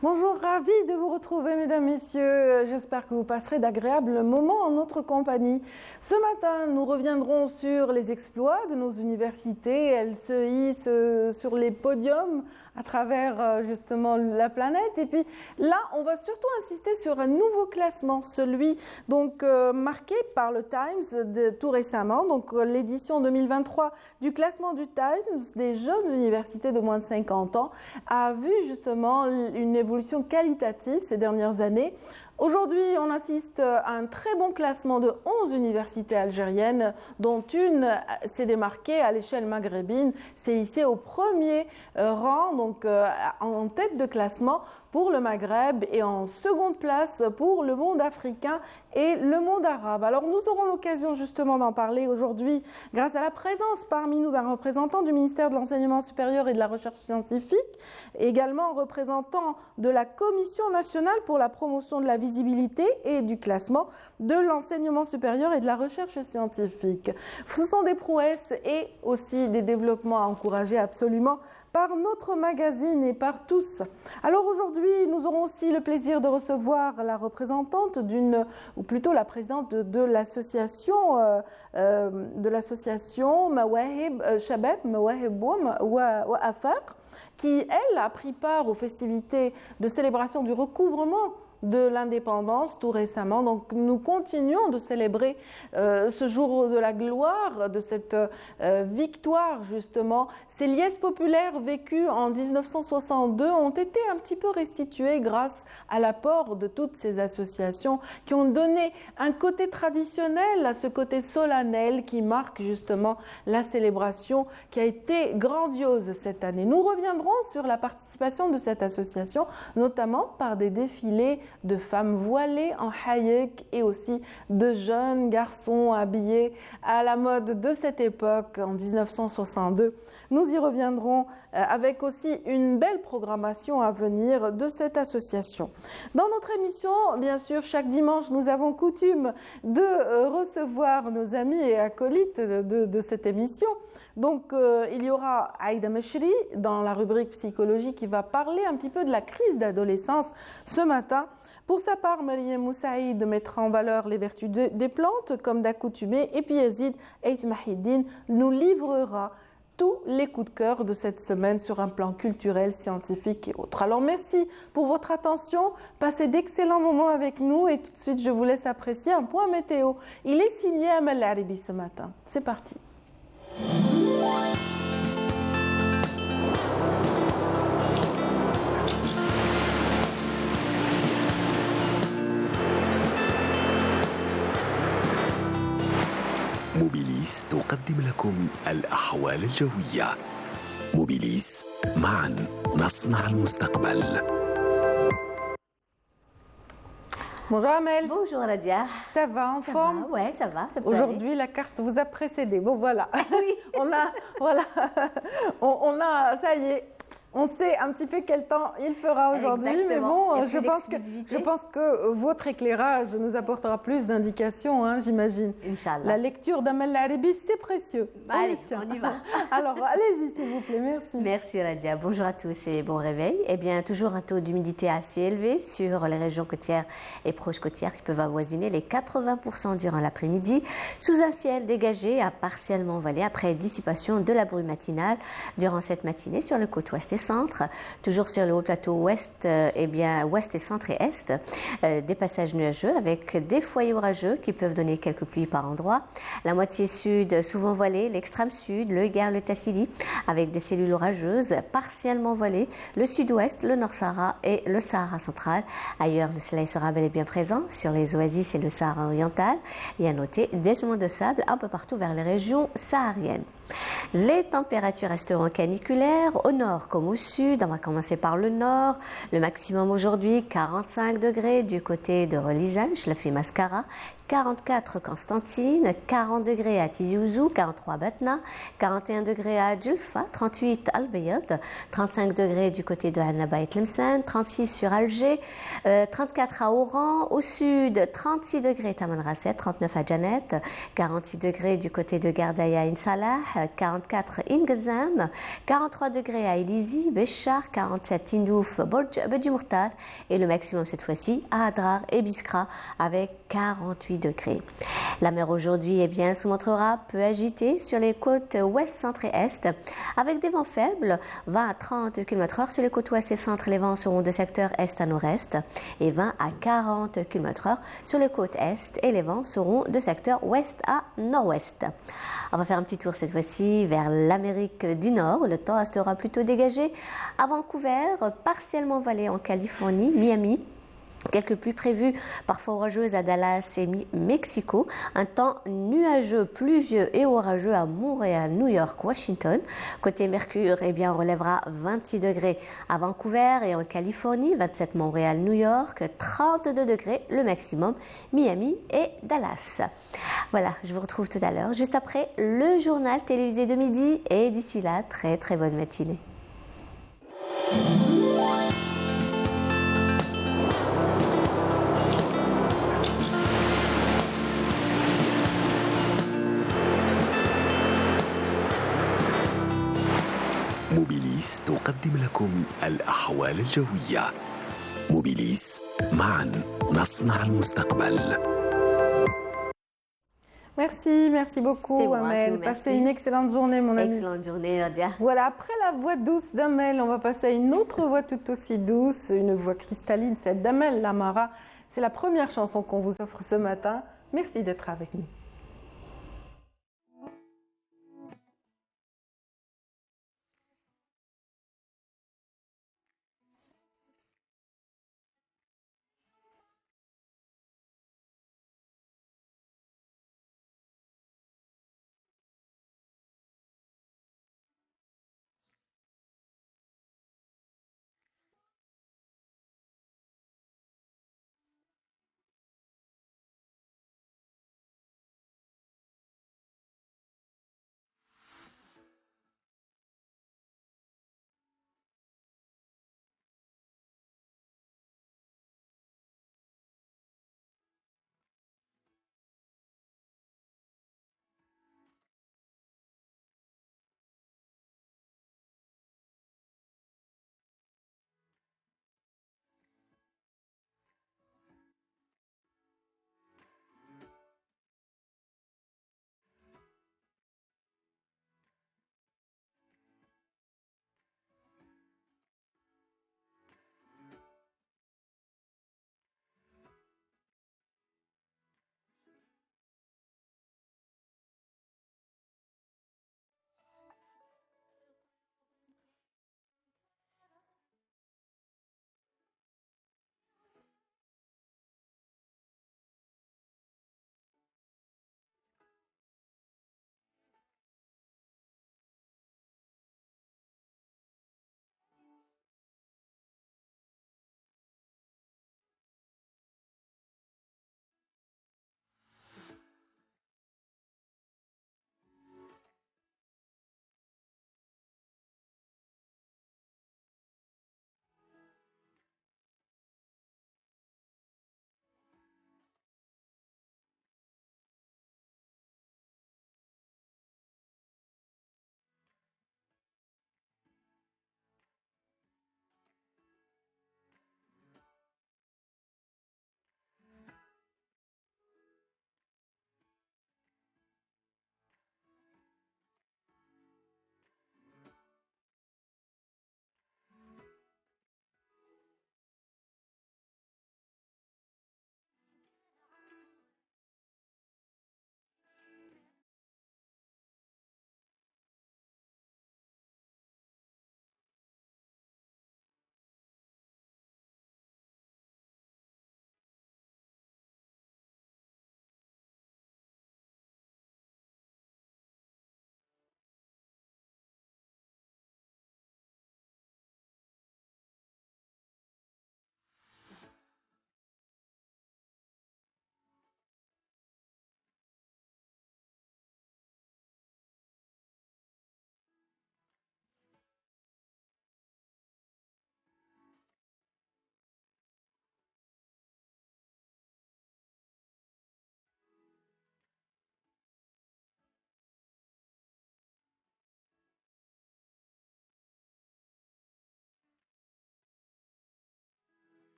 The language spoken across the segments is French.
Bonjour, ravi de vous retrouver, mesdames, messieurs. J'espère que vous passerez d'agréables moments en notre compagnie. Ce matin, nous reviendrons sur les exploits de nos universités. Elles se hissent sur les podiums à travers justement la planète. Et puis là, on va surtout insister sur un nouveau classement, celui donc marqué par le Times tout récemment, donc l'édition 2023 du classement du Times des jeunes universités de moins de 50 ans a vu justement une évolution qualitative ces dernières années. Aujourd'hui, on assiste à un très bon classement de 11 universités algériennes, dont une s'est démarquée à l'échelle maghrébine, s'est hissée au premier rang, donc en tête de classement pour le Maghreb et en seconde place pour le monde africain et le monde arabe. Alors nous aurons l'occasion justement d'en parler aujourd'hui grâce à la présence parmi nous d'un représentant du ministère de l'Enseignement supérieur et de la Recherche scientifique, également représentant de la Commission nationale pour la promotion de la visibilité et du classement de l'enseignement supérieur et de la recherche scientifique. Ce sont des prouesses et aussi des développements à encourager absolument par notre magazine et par tous. Alors aujourd'hui, nous aurons aussi le plaisir de recevoir la représentante ou plutôt la présidente de l'association Mawahib Shabab Mawahib wa Afaq, qui, elle, a pris part aux festivités de célébration du recouvrement de l'indépendance tout récemment. Donc nous continuons de célébrer ce jour de la gloire, de cette victoire justement. Ces liesses populaires vécues en 1962 ont été un petit peu restituées grâce à l'apport de toutes ces associations qui ont donné un côté traditionnel à ce côté solennel qui marque justement la célébration qui a été grandiose cette année. Nous reviendrons sur la participation de cette association, notamment par des défilés de femmes voilées en hayek et aussi de jeunes garçons habillés à la mode de cette époque en 1962. Nous y reviendrons avec aussi une belle programmation à venir de cette association. Dans notre émission, bien sûr, chaque dimanche, nous avons coutume de recevoir nos amis et acolytes de cette émission. Donc, il y aura Aïda Meshri dans la rubrique psychologie qui va parler un petit peu de la crise d'adolescence ce matin. Pour sa part, Mariam Moussaïd mettra en valeur les vertus des plantes comme d'accoutumée. Et puis Yazid Eit Mahiddin nous livrera tous les coups de cœur de cette semaine sur un plan culturel, scientifique et autres. Alors merci pour votre attention, passez d'excellents moments avec nous et tout de suite je vous laisse apprécier un point météo. Il est signé Amal Aribi ce matin. C'est parti. موبيليس تقدم لكم الأحوال الجوية. موبيليس، معا نصنع المستقبل. Bonjour Amel. Bonjour Nadia. Ça va en forme? Oui, ça va. Aujourd'hui, la carte vous a précédé. Bon, voilà. Oui. On a, ça y est. On sait un petit peu quel temps il fera aujourd'hui, mais bon, je pense que votre éclairage nous apportera plus d'indications, hein, j'imagine. Inch'Allah. La lecture d'Amel Aribi, c'est précieux. Allez, on y va. Alors, allez-y, s'il vous plaît, merci. Merci Radia. Bonjour à tous et bon réveil. Eh bien, toujours un taux d'humidité assez élevé sur les régions côtières et proches côtières qui peuvent avoisiner les 80% durant l'après-midi, sous un ciel dégagé à partiellement voilé après dissipation de la brume matinale durant cette matinée sur le côte ouest et centre, toujours sur le haut plateau ouest, ouest et centre et est, des passages nuageux avec des foyers orageux qui peuvent donner quelques pluies par endroits. La moitié sud souvent voilée, l'extrême sud, le Gard, le Tassili avec des cellules orageuses partiellement voilées, le sud-ouest, le Nord-Sahara et le Sahara central. Ailleurs, le soleil sera bel et bien présent sur les oasis et le Sahara oriental. Et à noter des gemements de sable un peu partout vers les régions sahariennes. Les températures resteront caniculaires au nord comme au sud. On va commencer par le nord. Le maximum aujourd'hui 45 degrés du côté de Relizane, Chlef et Mascara, 44 Constantine, 40 degrés à Tizi Ouzou, 43 Batna, 41 degrés à Djelfa, 38 Al Bayad, 35 degrés du côté de Annaba et Tlemcen, 36 sur Alger, 34 à Oran, au sud 36 degrés Tamanrasset, 39 à Janet, 46 degrés du côté de Gardaya Insalah, 44 Ingazam, 43 degrés à Elizi, Béchar, 47 Tindouf, Borj Bedji Mourtar et le maximum cette fois-ci à Adrar et Biskra avec 48 degrés. La mer aujourd'hui se montrera peu agitée sur les côtes ouest, centre et est avec des vents faibles, 20 à 30 km/h sur les côtes ouest et centre. Les vents seront de secteur est à nord-est et 20 à 40 km/h sur les côtes est et les vents seront de secteur ouest à nord-ouest. On va faire un petit tour cette fois-ci vers l'Amérique du Nord. Le temps restera plutôt dégagé à Vancouver, partiellement voilé en Californie, Miami. Quelques pluies prévues, parfois orageuses à Dallas et Mexico. Un temps nuageux, pluvieux et orageux à Montréal, New York, Washington. Côté Mercure, on relèvera 26 degrés à Vancouver et en Californie, 27 Montréal, New York, 32 degrés le maximum, Miami et Dallas. Voilà, je vous retrouve tout à l'heure, juste après le journal télévisé de midi. Et d'ici là, très très bonne matinée. موبيليس تقدم لكم الأحوال الجوية. موبيليس، معا نصنع المستقبل. Merci beaucoup Amel. Passez une excellente journée mon ami. Excellente journée Nadia. Voilà, après la voix douce d'Amel, on va passer à une autre voix tout aussi douce, une voix cristalline, celle d'Amel Lamara. C'est la première chanson qu'on vous offre ce matin. Merci d'être avec nous.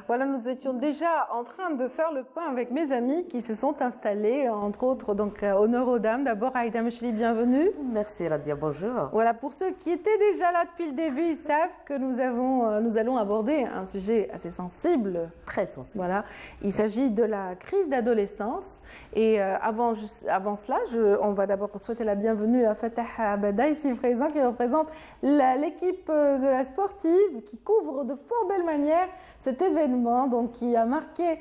Voilà, nous étions déjà en train de faire le point avec mes amis qui se sont installés, entre autres, donc honneur aux dames. D'abord, Aïda Mechli, bienvenue. Merci Radia, bonjour. Voilà, pour ceux qui étaient déjà là depuis le début, ils savent que nous allons aborder un sujet assez sensible. Très sensible. Voilà, il s'agit de la crise d'adolescence. Et avant cela, on va d'abord souhaiter la bienvenue à Fatah Abada, ici présent, qui représente l'équipe de la sportive, qui couvre de fort belle manière cet événement, donc qui a marqué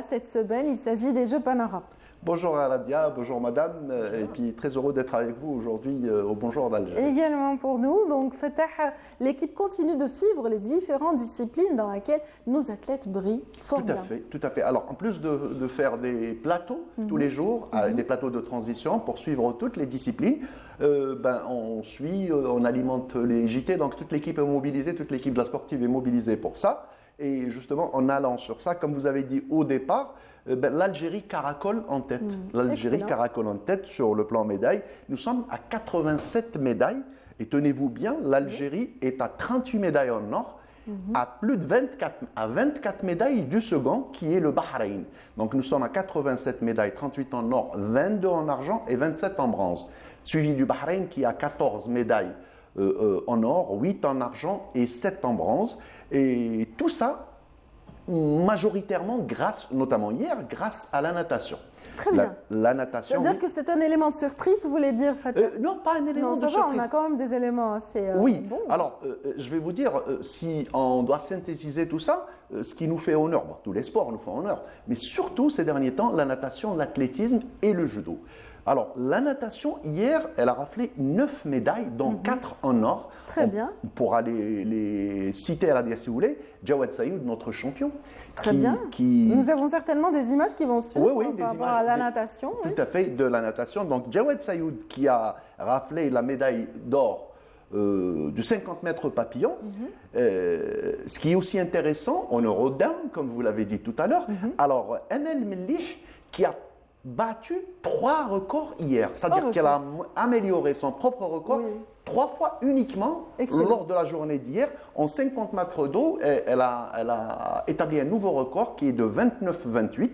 cette semaine. Il s'agit des Jeux Pan-Europe. Bonjour Radia, bonjour madame, bonjour. Et puis très heureux d'être avec vous aujourd'hui au Bonjour d'Alger. Également pour nous, donc Fatah, l'équipe continue de suivre les différentes disciplines dans lesquelles nos athlètes brillent fort bien. Tout à fait. Alors en plus de faire des plateaux tous les jours, des plateaux de transition pour suivre toutes les disciplines, on alimente les JT, donc toute l'équipe est mobilisée, toute l'équipe de la sportive est mobilisée pour ça. Et justement, en allant sur ça, comme vous avez dit au départ, l'Algérie caracole en tête. L'Algérie caracole en tête sur le plan médailles. Nous sommes à 87 médailles. Et tenez-vous bien, l'Algérie est à 38 médailles en or, à plus de 24 médailles du second, qui est le Bahreïn. Donc nous sommes à 87 médailles, 38 en or, 22 en argent et 27 en bronze. Suivi du Bahreïn qui a 14 médailles en or, 8 en argent et 7 en bronze. Et tout ça, majoritairement notamment hier, grâce à la natation. Très bien. La natation. C'est-à-dire que c'est un élément de surprise, vous voulez dire, Fatah? Non, pas un élément de surprise. On a quand même des éléments assez bons. Alors, je vais vous dire, si on doit synthétiser tout ça, ce qui nous fait honneur, tous les sports nous font honneur, mais surtout ces derniers temps, la natation, l'athlétisme et le judo. Alors, la natation, hier, elle a raflé 9 médailles, dont 4 en or. Très bien. On pourra les citer à la dia si vous voulez. Jawad Sayoud, notre champion. Très bien. Nous avons certainement des images qui vont suivre par rapport à la natation. Tout à fait, de la natation. Donc, Jawad Sayoud, qui a raflé la médaille d'or du 50 mètres papillon. Ce qui est aussi intéressant, honneur aux dames, comme vous l'avez dit tout à l'heure. Alors, Amel Mellih, qui a battu 3 records hier. C'est-à-dire qu'elle a amélioré son propre record 3 fois uniquement lors de la journée d'hier. En 50 mètres d'eau, elle a établi un nouveau record qui est de 29-28.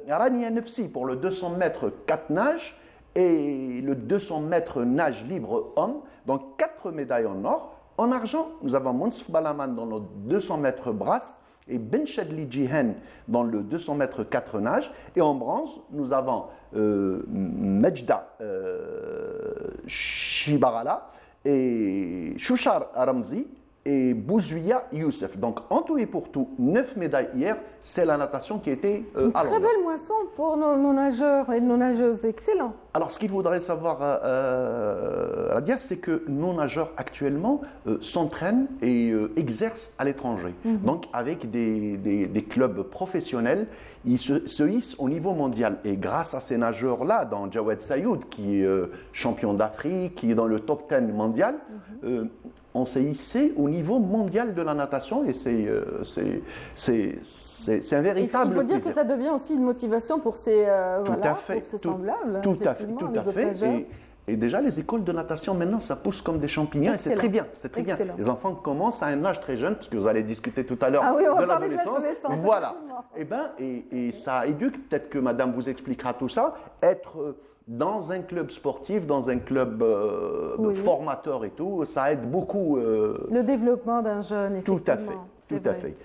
Rania Nefsi pour le 200 mètres 4 nages et le 200 mètres nage libre homme. Donc 4 médailles en or. En argent, nous avons Monsf Balaman dans le 200 mètres brasse et Ben Chadli Jihan dans le 200 mètres 4 nages. Et en bronze, nous avons Majda Shibarala et Chouchar Ramzi et Bouzouia Youssef. Donc en tout et pour tout, 9 médailles hier, c'est la natation qui était à très belle moisson pour nos nageurs et nos nageuses, excellent. Alors ce qu'il faudrait savoir, Radia, c'est que nos nageurs actuellement s'entraînent et exercent à l'étranger. Donc avec des clubs professionnels, ils se hissent au niveau mondial. Et grâce à ces nageurs-là, dans Jawad Sayoud, qui est champion d'Afrique, qui est dans le top 10 mondial, on s'est hissé au niveau mondial de la natation et c'est un véritable Il faut dire plaisir. que ça devient aussi une motivation pour ces semblables. Tout à fait. Et déjà, les écoles de natation, maintenant, ça pousse comme des champignons. Excellent. Et c'est très bien. C'est très bien. Les enfants commencent à un âge très jeune, parce que vous allez discuter tout à l'heure de l'adolescence. Voilà. Et ça éduque. Peut-être que madame vous expliquera tout ça. Être dans un club sportif, dans un club formateur et tout, ça aide beaucoup. Le développement d'un jeune, effectivement. Tout à fait.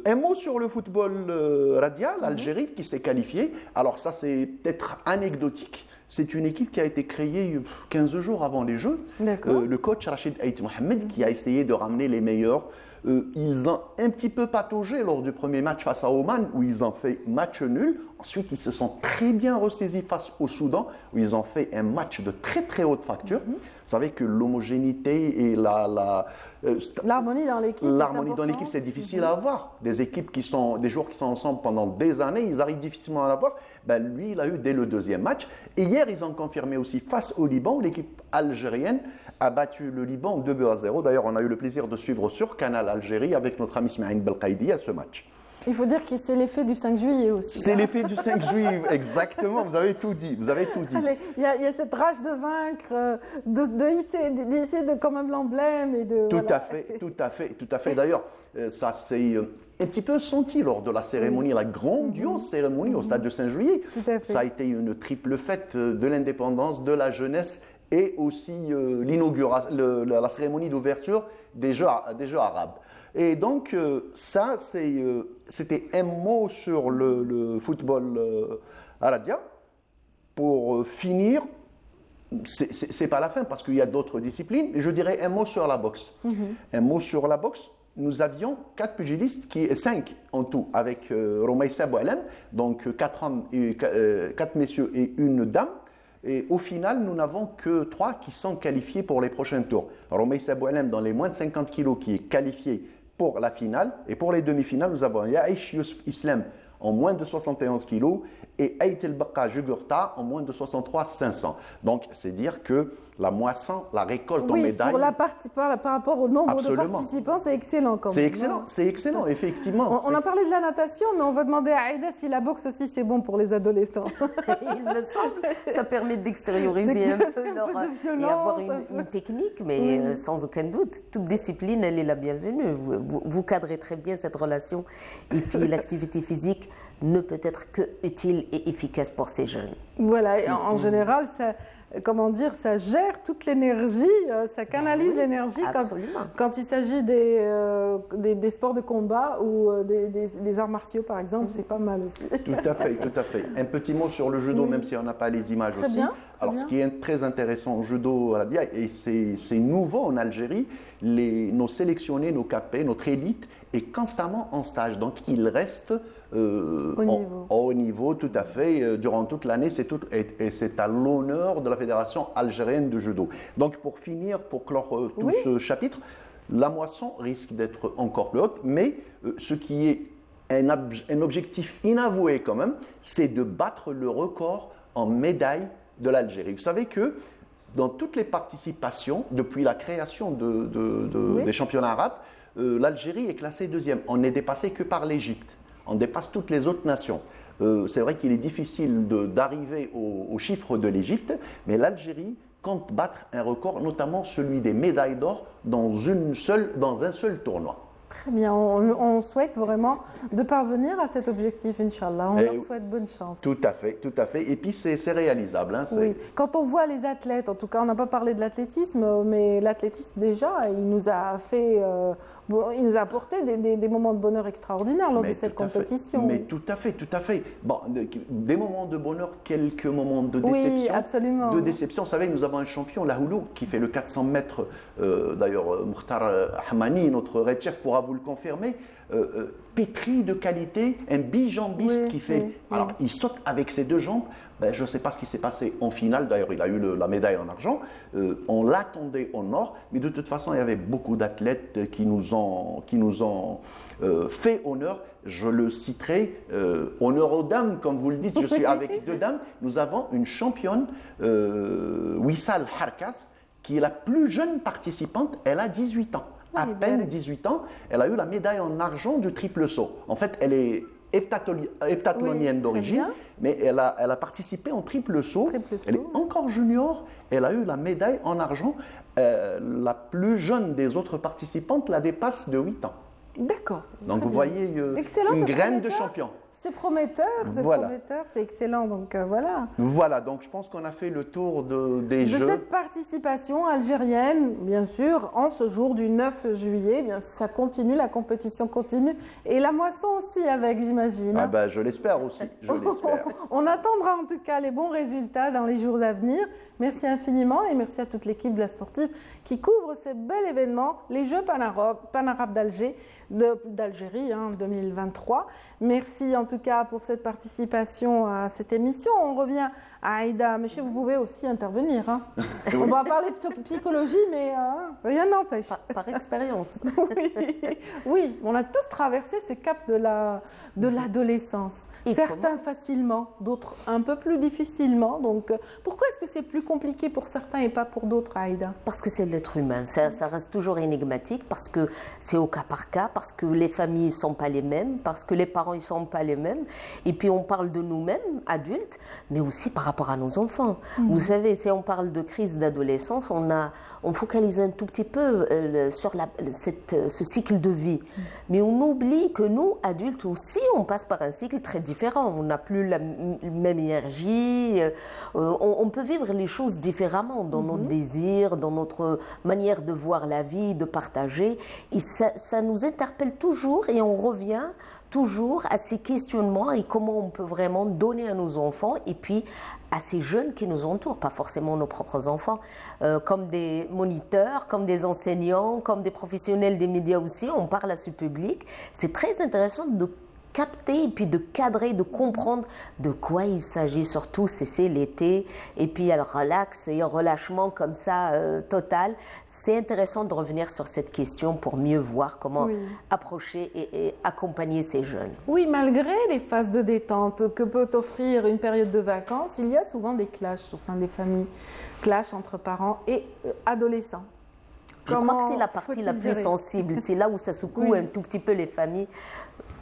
Un mot sur le football Radia, l'Algérie qui s'est qualifiée. Alors ça, c'est peut-être anecdotique. C'est une équipe qui a été créée 15 jours avant les Jeux. Le coach Rachid Aït Mohamed qui a essayé de ramener les meilleurs. Ils ont un petit peu pataugé lors du premier match face à Oman où ils ont fait match nul. Ensuite, ils se sont très bien ressaisis face au Soudan où ils ont fait un match de très très haute facture. Vous savez que l'homogénéité et l'harmonie dans l'équipe, c'est difficile à avoir. Des joueurs qui sont ensemble pendant des années, ils arrivent difficilement à l'avoir. Lui, il a eu dès le deuxième match. Et hier, ils ont confirmé aussi face au Liban où l'équipe algérienne a battu le Liban 2-0. D'ailleurs, on a eu le plaisir de suivre sur Canal Algérie avec notre ami Smaïn Belkaïdi à ce match. Il faut dire que c'est l'effet du 5 juillet aussi. C'est l'effet du 5 juillet, exactement. Vous avez tout dit. Allez, il y a cette rage de vaincre, d'essayer de quand même l'emblème et de. Tout à fait. D'ailleurs, Ça s'est un petit peu senti lors de la cérémonie, la grandiose cérémonie au stade de Saint-Juillet. Ça a été une triple fête de l'indépendance, de la jeunesse et aussi la cérémonie d'ouverture des Jeux arabes. Et donc, ça, c'était un mot sur le football arabien. Pour finir, c'est pas la fin parce qu'il y a d'autres disciplines, mais je dirais un mot sur la boxe. Un mot sur la boxe. Nous avions 4 pugilistes, 5 en tout, avec Romaïssa Boualem, donc 4 hommes, 4 messieurs et une dame. Et au final, nous n'avons que 3 qui sont qualifiés pour les prochains tours. Romaïssa Boualem, dans les moins de 50 kilos, qui est qualifié pour la finale. Et pour les demi-finales, nous avons Yaïch Yousf Islam en moins de 71 kilos et Ait El Baqa Jugurta en moins de 63,500. Donc, c'est dire que la moisson, la récolte en médailles. Par rapport au nombre de participants, c'est excellent quand même. C'est excellent, effectivement. On a parlé de la natation, mais on va demander à Aïda si la boxe aussi c'est bon pour les adolescents. Il me semble, ça permet d'extérioriser un peu et avoir une technique, mais sans aucun doute, toute discipline, elle est la bienvenue. Vous cadrez très bien cette relation. Et puis l'activité physique ne peut être que utile et efficace pour ces jeunes. Voilà, en général, ça gère toute l'énergie, ça canalise l'énergie quand il s'agit des sports de combat ou des arts martiaux, par exemple, c'est pas mal aussi. Tout à fait. Un petit mot sur le judo, même si on n'a pas les images très aussi. Bien, alors, ce qui est très intéressant au judo arabien, et c'est nouveau en Algérie, nos sélectionnés, nos capés, notre élite est constamment en stage. Donc, ils restent au niveau, tout à fait, durant toute l'année, et c'est à l'honneur de la Fédération algérienne de judo. Donc, pour finir, pour clore tout ce chapitre, la moisson risque d'être encore plus haute, mais ce qui est un objectif inavoué quand même, c'est de battre le record en médailles de l'Algérie. Vous savez que dans toutes les participations, depuis la création des championnats arabes, l'Algérie est classée 2e. On n'est dépassé que par l'Égypte. On dépasse toutes les autres nations. C'est vrai qu'il est difficile d'arriver au chiffre de l'Égypte, mais l'Algérie compte battre un record, notamment celui des médailles d'or dans un seul tournoi. Très bien, on souhaite vraiment de parvenir à cet objectif, Inch'Allah. On leur souhaite bonne chance. Tout à fait. Et puis c'est réalisable. Hein, oui. Quand on voit les athlètes, en tout cas on n'a pas parlé de l'athlétisme, mais l'athlétisme déjà, il nous a apporté des moments de bonheur extraordinaires lors de cette compétition. Mais tout à fait. Bon, des moments de bonheur, quelques moments de déception. Oui, absolument. De déception. Vous savez, nous avons un champion, Lahoulou, qui fait le 400 mètres. D'ailleurs, Mokhtar Hamani, notre red chef, pourra vous le confirmer. Pétri de qualité, un bijambiste qui fait. Alors, il saute avec ses 2 jambes. Je ne sais pas ce qui s'est passé en finale. D'ailleurs, il a eu la médaille en argent. On l'attendait en or, mais de toute façon, il y avait beaucoup d'athlètes qui nous ont fait honneur. Je le citerai, honneur aux dames, comme vous le dites. Je suis avec 2 dames. Nous avons une championne, Wissal Harkas, qui est la plus jeune participante. Elle a 18 ans. À peine 18 ans, elle a eu la médaille en argent du triple saut. En fait, elle est heptathlonienne d'origine, mais elle a participé en triple saut. Elle est encore junior, elle a eu la médaille en argent. La plus jeune des autres participantes la dépasse de 8 ans. D'accord. Donc vous voyez une graine de champion. C'est prometteur, c'est excellent, donc voilà. Voilà, donc je pense qu'on a fait le tour des Jeux. De cette participation algérienne, bien sûr, en ce jour du 9 juillet, bien, ça continue, la compétition continue, et la moisson aussi avec, j'imagine. Je l'espère aussi, On attendra en tout cas les bons résultats dans les jours à venir. Merci infiniment et merci à toute l'équipe de la sportive qui couvre ce bel événement, les Jeux Pan-Arabes d'Algérie 2023. Merci en tout cas pour cette participation à cette émission. On revient à Aïda. Mais vous pouvez aussi intervenir. On va parler de psychologie, mais rien n'empêche. Par expérience. Oui, on a tous traversé ce cap de l'adolescence. Certains facilement, d'autres un peu plus difficilement. Donc, pourquoi est-ce que c'est plus compliqué pour certains et pas pour d'autres, Aïda? Parce que c'est l'être humain, ça reste toujours énigmatique, parce que c'est au cas par cas, parce que les familles ne sont pas les mêmes, parce que les parents ne sont pas les mêmes. Et puis on parle de nous-mêmes, adultes, mais aussi par rapport à nos enfants. Vous savez, si on parle de crise d'adolescence, on focalise un tout petit peu sur ce cycle de vie. Mais on oublie que nous, adultes aussi, on passe par un cycle très différent. On n'a plus la même énergie, on peut vivre les choses différemment dans notre désir, dans notre manière de voir la vie, de partager. Et ça nous interpelle toujours et on revient toujours à ces questionnements et comment on peut vraiment donner à nos enfants et puis à ces jeunes qui nous entourent, pas forcément nos propres enfants, comme des moniteurs, comme des enseignants, comme des professionnels des médias aussi, on parle à ce public. C'est très intéressant de capter et puis de cadrer, de comprendre de quoi il s'agit, surtout c'est l'été et puis le relax et un relâchement comme ça total. C'est intéressant de revenir sur cette question pour mieux voir comment approcher et accompagner ces jeunes. Oui, malgré les phases de détente que peut offrir une période de vacances, il y a souvent des clashs au sein des familles, clashs entre parents et adolescents. Je crois que c'est la partie la plus sensible, c'est là où ça secoue un tout petit peu les familles.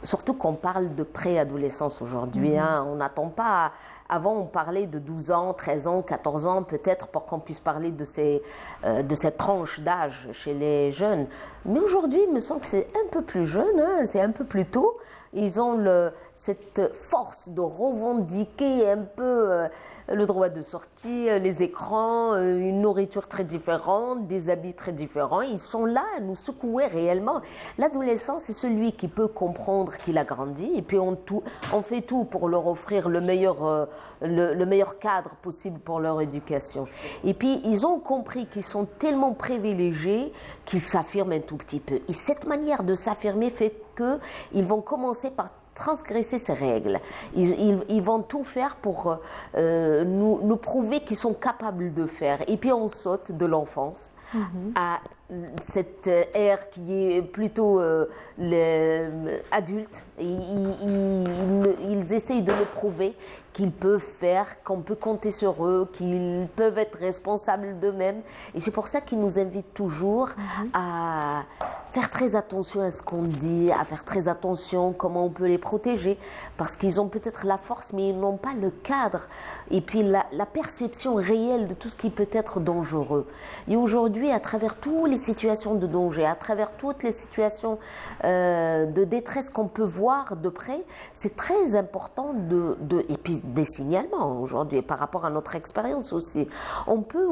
Surtout qu'on parle de préadolescence aujourd'hui. On n'attend pas. Avant, on parlait de 12 ans, 13 ans, 14 ans, peut-être pour qu'on puisse parler de cette tranche d'âge chez les jeunes. Mais aujourd'hui, il me semble que c'est un peu plus jeune, c'est un peu plus tôt. Ils ont cette force de revendiquer un peu le droit de sortie, les écrans, une nourriture très différente, des habits très différents. Ils sont là à nous secouer réellement. L'adolescent, c'est celui qui peut comprendre qu'il a grandi et puis on fait tout pour leur offrir le meilleur cadre possible pour leur éducation. Et puis, ils ont compris qu'ils sont tellement privilégiés qu'ils s'affirment un tout petit peu. Et cette manière de s'affirmer fait qu'ils vont commencer par transgresser ces règles. Ils vont tout faire pour nous prouver qu'ils sont capables de faire. Et puis on saute de l'enfance à cette ère qui est plutôt adulte. Ils essayent de nous prouver qu'ils peuvent faire, qu'on peut compter sur eux, qu'ils peuvent être responsables d'eux-mêmes. Et c'est pour ça qu'ils nous invitent toujours à faire très attention à ce qu'on dit, à faire très attention comment on peut les protéger, parce qu'ils ont peut-être la force, mais ils n'ont pas le cadre et puis la perception réelle de tout ce qui peut être dangereux. Et aujourd'hui, à travers toutes les situations de danger, à travers toutes les situations de détresse qu'on peut voir de près, c'est très important et puis des signalements aujourd'hui par rapport à notre expérience aussi. On peut,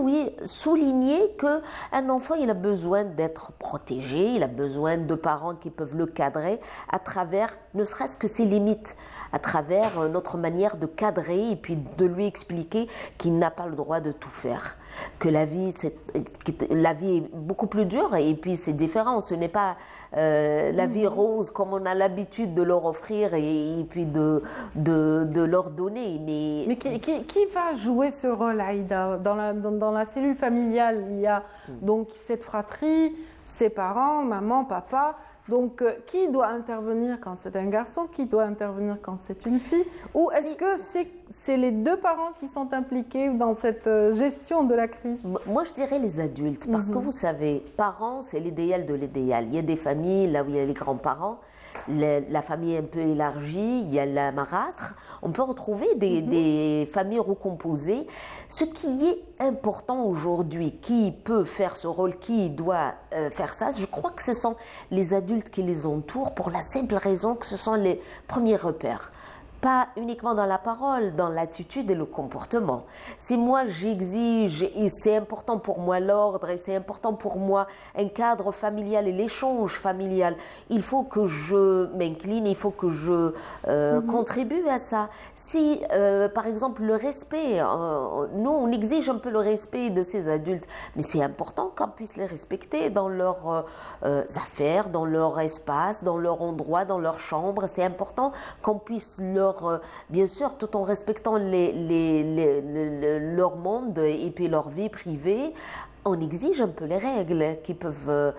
souligner qu'un enfant, il a besoin d'être protégé, il a besoin de parents qui peuvent le cadrer à travers, ne serait-ce que ses limites, à travers notre manière de cadrer et puis de lui expliquer qu'il n'a pas le droit de tout faire. Que la vie est beaucoup plus dure et puis c'est différent. Ce n'est pas la vie rose comme on a l'habitude de leur offrir et puis de leur donner. Mais qui va jouer ce rôle, Aïda? Dans la cellule familiale, il y a donc cette fratrie, ses parents, maman, papa. Donc, qui doit intervenir quand c'est un garçon? Qui doit intervenir quand c'est une fille? Ou est-ce que c'est les deux parents qui sont impliqués dans cette gestion de la crise? Moi, je dirais les adultes. Parce que vous savez, parents, c'est l'idéal de l'idéal. Il y a des familles là où il y a les grands-parents, la famille un peu élargie, il y a la marâtre. On peut retrouver des familles recomposées. Ce qui est important aujourd'hui, qui peut faire ce rôle, qui doit faire ça, je crois que ce sont les adultes qui les entourent pour la simple raison que ce sont les premiers repères. Pas uniquement dans la parole, dans l'attitude et le comportement. Si moi j'exige, et c'est important pour moi l'ordre, et c'est important pour moi un cadre familial et l'échange familial, il faut que je m'incline, il faut que je contribue à ça. Si, par exemple, le respect, nous on exige un peu le respect de ces adultes, mais c'est important qu'on puisse les respecter dans leurs affaires, dans leur espace, dans leur endroit, dans leur chambre. C'est important qu'on puisse bien sûr, tout en respectant leur monde et puis leur vie privée, on exige un peu les règles qui peuvent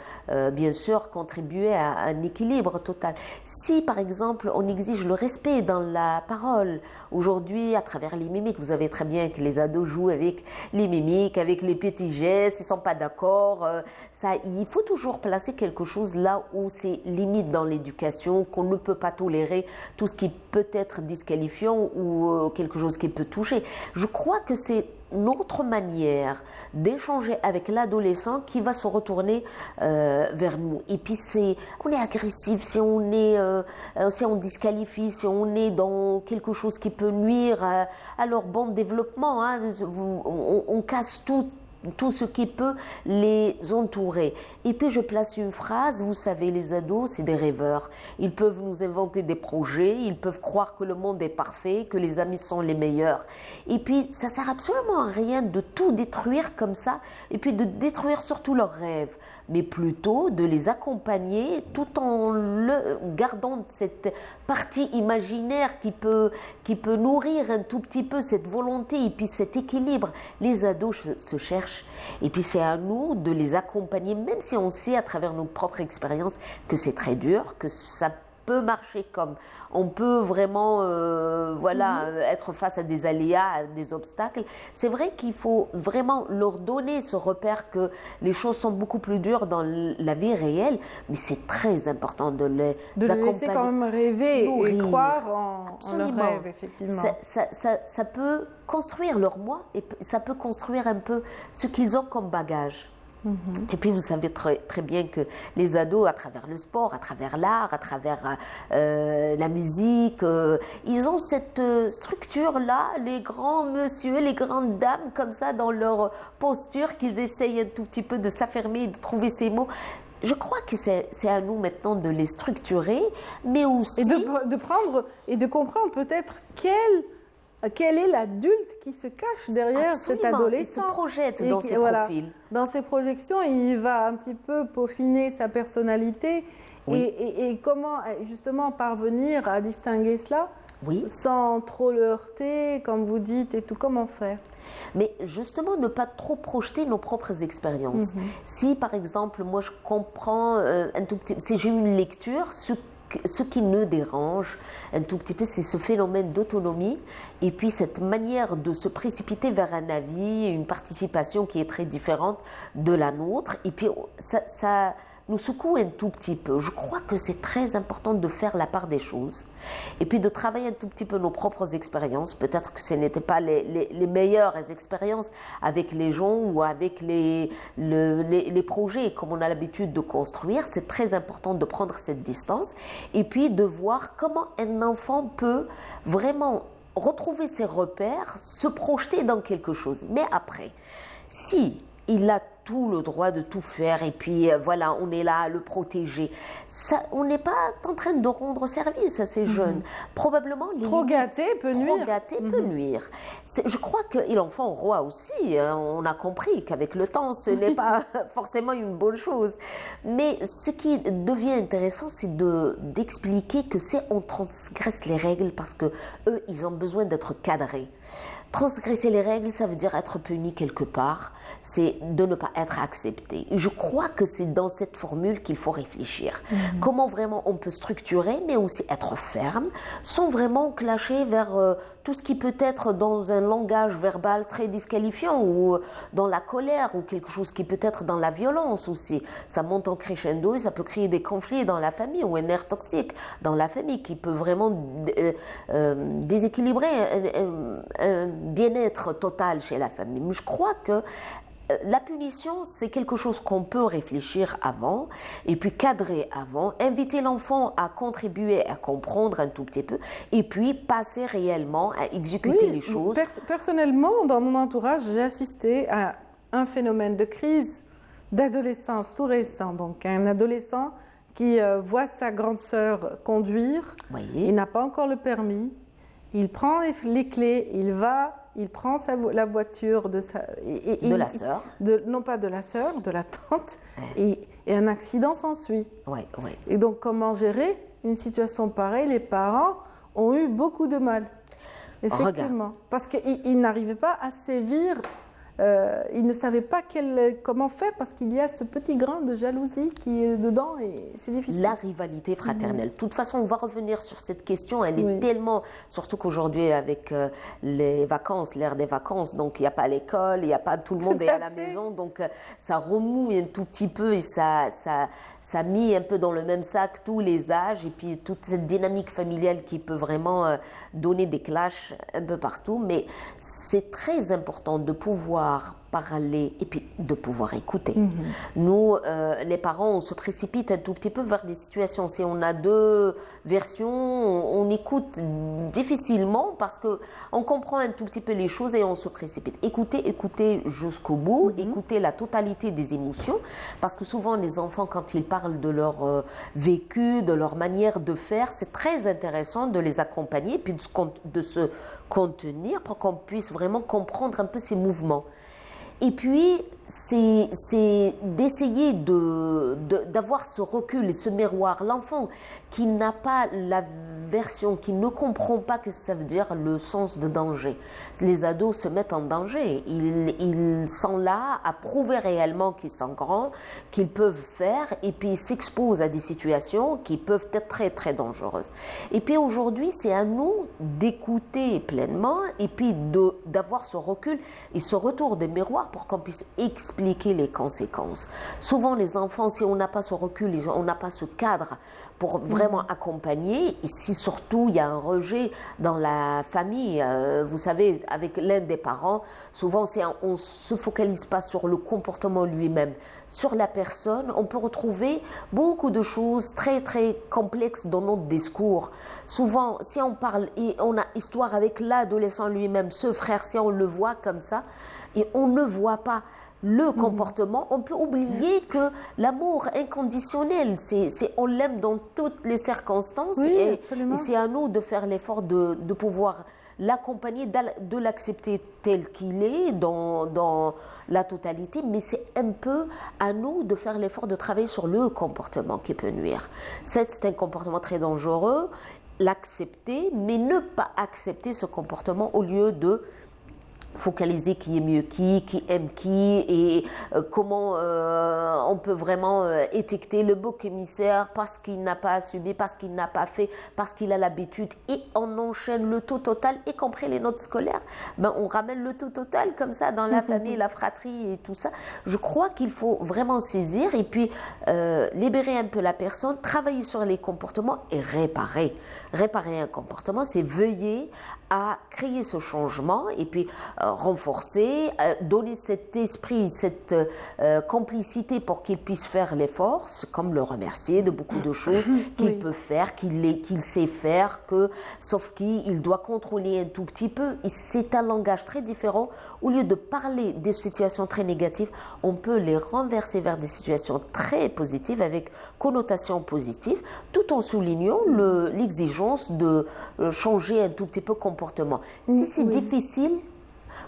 bien sûr contribuer à un équilibre total. Si par exemple on exige le respect dans la parole, aujourd'hui à travers les mimiques, vous savez très bien que les ados jouent avec les mimiques, avec les petits gestes, ils ne sont pas d'accord, il faut toujours placer quelque chose là où c'est limite dans l'éducation, qu'on ne peut pas tolérer tout ce qui peut être disqualifiant ou quelque chose qui peut toucher. Je crois que c'est notre manière d'échanger avec l'adolescent qui va se retourner vers nous. Et puis si on est agressif, si on disqualifie, si on est dans quelque chose qui peut nuire à leur bon développement, hein, on casse tout ce qui peut les entourer. Et puis je place une phrase, vous savez, les ados, c'est des rêveurs. Ils peuvent nous inventer des projets, ils peuvent croire que le monde est parfait, que les amis sont les meilleurs. Et puis ça sert absolument à rien de tout détruire comme ça, et puis de détruire surtout leurs rêves, mais plutôt de les accompagner tout en gardant cette partie imaginaire qui peut nourrir un tout petit peu cette volonté et puis cet équilibre. Les ados se cherchent et puis c'est à nous de les accompagner, même si on sait à travers nos propres expériences que c'est très dur, que ça peut marcher comme on peut vraiment être face à des aléas, à des obstacles. C'est vrai qu'il faut vraiment leur donner ce repère que les choses sont beaucoup plus dures dans la vie réelle, mais c'est très important de les accompagner. De les laisser quand même rêver et croire en leurs Absolument. rêves, effectivement. Ça peut construire leur moi et ça peut construire un peu ce qu'ils ont comme bagage. Et puis vous savez très, très bien que les ados, à travers le sport, à travers l'art, à travers la musique, ils ont cette structure-là, les grands messieurs, les grandes dames, comme ça, dans leur posture, qu'ils essayent un tout petit peu de s'affirmer, de trouver ces mots. Je crois que c'est à nous maintenant de les structurer, mais aussi... Et de prendre et de comprendre peut-être quel est l'adulte qui se cache derrière Absolument, cet adolescent. il se projette dans ses profils. Dans ses projections, il va un petit peu peaufiner sa personnalité. Oui. Et comment justement parvenir à distinguer cela sans trop le heurter, comme vous dites, et tout, comment faire? Mais justement, ne pas trop projeter nos propres expériences. Si par exemple, moi je comprends un tout petit peu, si j'ai une lecture, ce qui nous dérange un tout petit peu, c'est ce phénomène d'autonomie et puis cette manière de se précipiter vers un avis, une participation qui est très différente de la nôtre. Et puis ça nous secoue un tout petit peu. Je crois que c'est très important de faire la part des choses et puis de travailler un tout petit peu nos propres expériences. Peut-être que ce n'étaient pas les meilleures expériences avec les gens ou avec les projets comme on a l'habitude de construire. C'est très important de prendre cette distance et puis de voir comment un enfant peut vraiment retrouver ses repères, se projeter dans quelque chose. Mais après, si il a tout le droit de tout faire et puis voilà, on est là à le protéger. Ça, on n'est pas en train de rendre service à ces jeunes. Probablement... Trop gâté peut nuire. Trop gâté peut nuire. Je crois qu'il en faut un roi aussi. On a compris qu'avec le temps, ce n'est pas forcément une bonne chose. Mais ce qui devient intéressant, c'est d'expliquer que c'est on transgresse les règles parce que eux, ils ont besoin d'être cadrés. Transgresser les règles, ça veut dire être puni quelque part, c'est de ne pas être accepté. Et je crois que c'est dans cette formule qu'il faut réfléchir. Comment vraiment on peut structurer, mais aussi être ferme, sans vraiment clasher vers tout ce qui peut être dans un langage verbal très disqualifiant, ou dans la colère, ou quelque chose qui peut être dans la violence aussi. Ça monte en crescendo et ça peut créer des conflits dans la famille, ou un air toxique dans la famille qui peut vraiment déséquilibrer un bien-être total chez la famille. Mais je crois que la punition, c'est quelque chose qu'on peut réfléchir avant et puis cadrer avant, inviter l'enfant à contribuer, à comprendre un tout petit peu et puis passer réellement à exécuter les choses. Personnellement, dans mon entourage, j'ai assisté à un phénomène de crise d'adolescence tout récent. Donc un adolescent qui voit sa grande sœur conduire, il n'a pas encore le permis, il prend les clés, il prend la voiture de la sœur. Non pas de la sœur, de la tante, et un accident s'ensuit. Et donc comment gérer une situation pareille? Les parents ont eu beaucoup de mal, effectivement, parce qu'ils n'arrivaient pas à sévir ils ne savaient pas comment faire parce qu'il y a ce petit grain de jalousie qui est dedans et c'est difficile. La rivalité fraternelle. De toute façon, on va revenir sur cette question. Elle est tellement, surtout qu'aujourd'hui avec les vacances, l'ère des vacances, donc il n'y a pas l'école, il n'y a pas tout le monde est à la maison, donc ça remue un tout petit peu et ça met un peu dans le même sac tous les âges et puis toute cette dynamique familiale qui peut vraiment donner des clashs un peu partout. Mais c'est très important de pouvoir parler et puis de pouvoir écouter. Nous, les parents, on se précipite un tout petit peu vers des situations. Si on a deux versions, on écoute difficilement parce qu'on comprend un tout petit peu les choses et on se précipite. Écoutez jusqu'au bout, écoutez la totalité des émotions parce que souvent les enfants, quand ils parlent de leur vécu, de leur manière de faire, c'est très intéressant de les accompagner puis de se contenir pour qu'on puisse vraiment comprendre un peu ces mouvements. Et puis, c'est d'essayer d'avoir ce recul et ce miroir. L'enfant qui n'a pas la version, qui ne comprend pas ce que ça veut dire le sens de danger. Les ados se mettent en danger. Ils sont là à prouver réellement qu'ils sont grands, qu'ils peuvent faire, et puis ils s'exposent à des situations qui peuvent être très, très dangereuses. Et puis aujourd'hui, c'est à nous d'écouter pleinement et puis d'avoir ce recul et ce retour des miroirs pour qu'on puisse expliquer les conséquences. Souvent, les enfants, si on n'a pas ce recul, on n'a pas ce cadre pour vraiment accompagner, et si surtout il y a un rejet dans la famille, vous savez, avec l'un des parents, souvent on ne se focalise pas sur le comportement lui-même, sur la personne, on peut retrouver beaucoup de choses très très complexes dans notre discours. Souvent, si on parle et on a histoire avec l'adolescent lui-même, ce frère, si on le voit comme ça, et on ne voit pas le comportement, on peut oublier que l'amour inconditionnel, on l'aime dans toutes les circonstances et c'est à nous de faire l'effort de pouvoir l'accompagner, de l'accepter tel qu'il est dans la totalité, mais c'est un peu à nous de faire l'effort de travailler sur le comportement qui peut nuire. C'est un comportement très dangereux, l'accepter, mais ne pas accepter ce comportement au lieu de focaliser qui est mieux qui aime qui et comment on peut vraiment étiqueter le bouc émissaire parce qu'il n'a pas assumé, parce qu'il n'a pas fait, parce qu'il a l'habitude et on enchaîne le tout total, y compris les notes scolaires. On ramène le tout total comme ça dans la famille, la fratrie et tout ça. Je crois qu'il faut vraiment saisir et puis libérer un peu la personne, travailler sur les comportements et réparer. Réparer un comportement, c'est veiller à créer ce changement et puis renforcer, donner cet esprit, cette complicité pour qu'il puisse faire l'effort, comme le remercier de beaucoup de choses qu'il peut faire, qu'il sait faire, sauf qu'il doit contrôler un tout petit peu. Et c'est un langage très différent. Au lieu de parler des situations très négatives, on peut les renverser vers des situations très positives avec connotation positive, tout en soulignant l'exigence de changer un tout petit peu comportement. Si c'est difficile,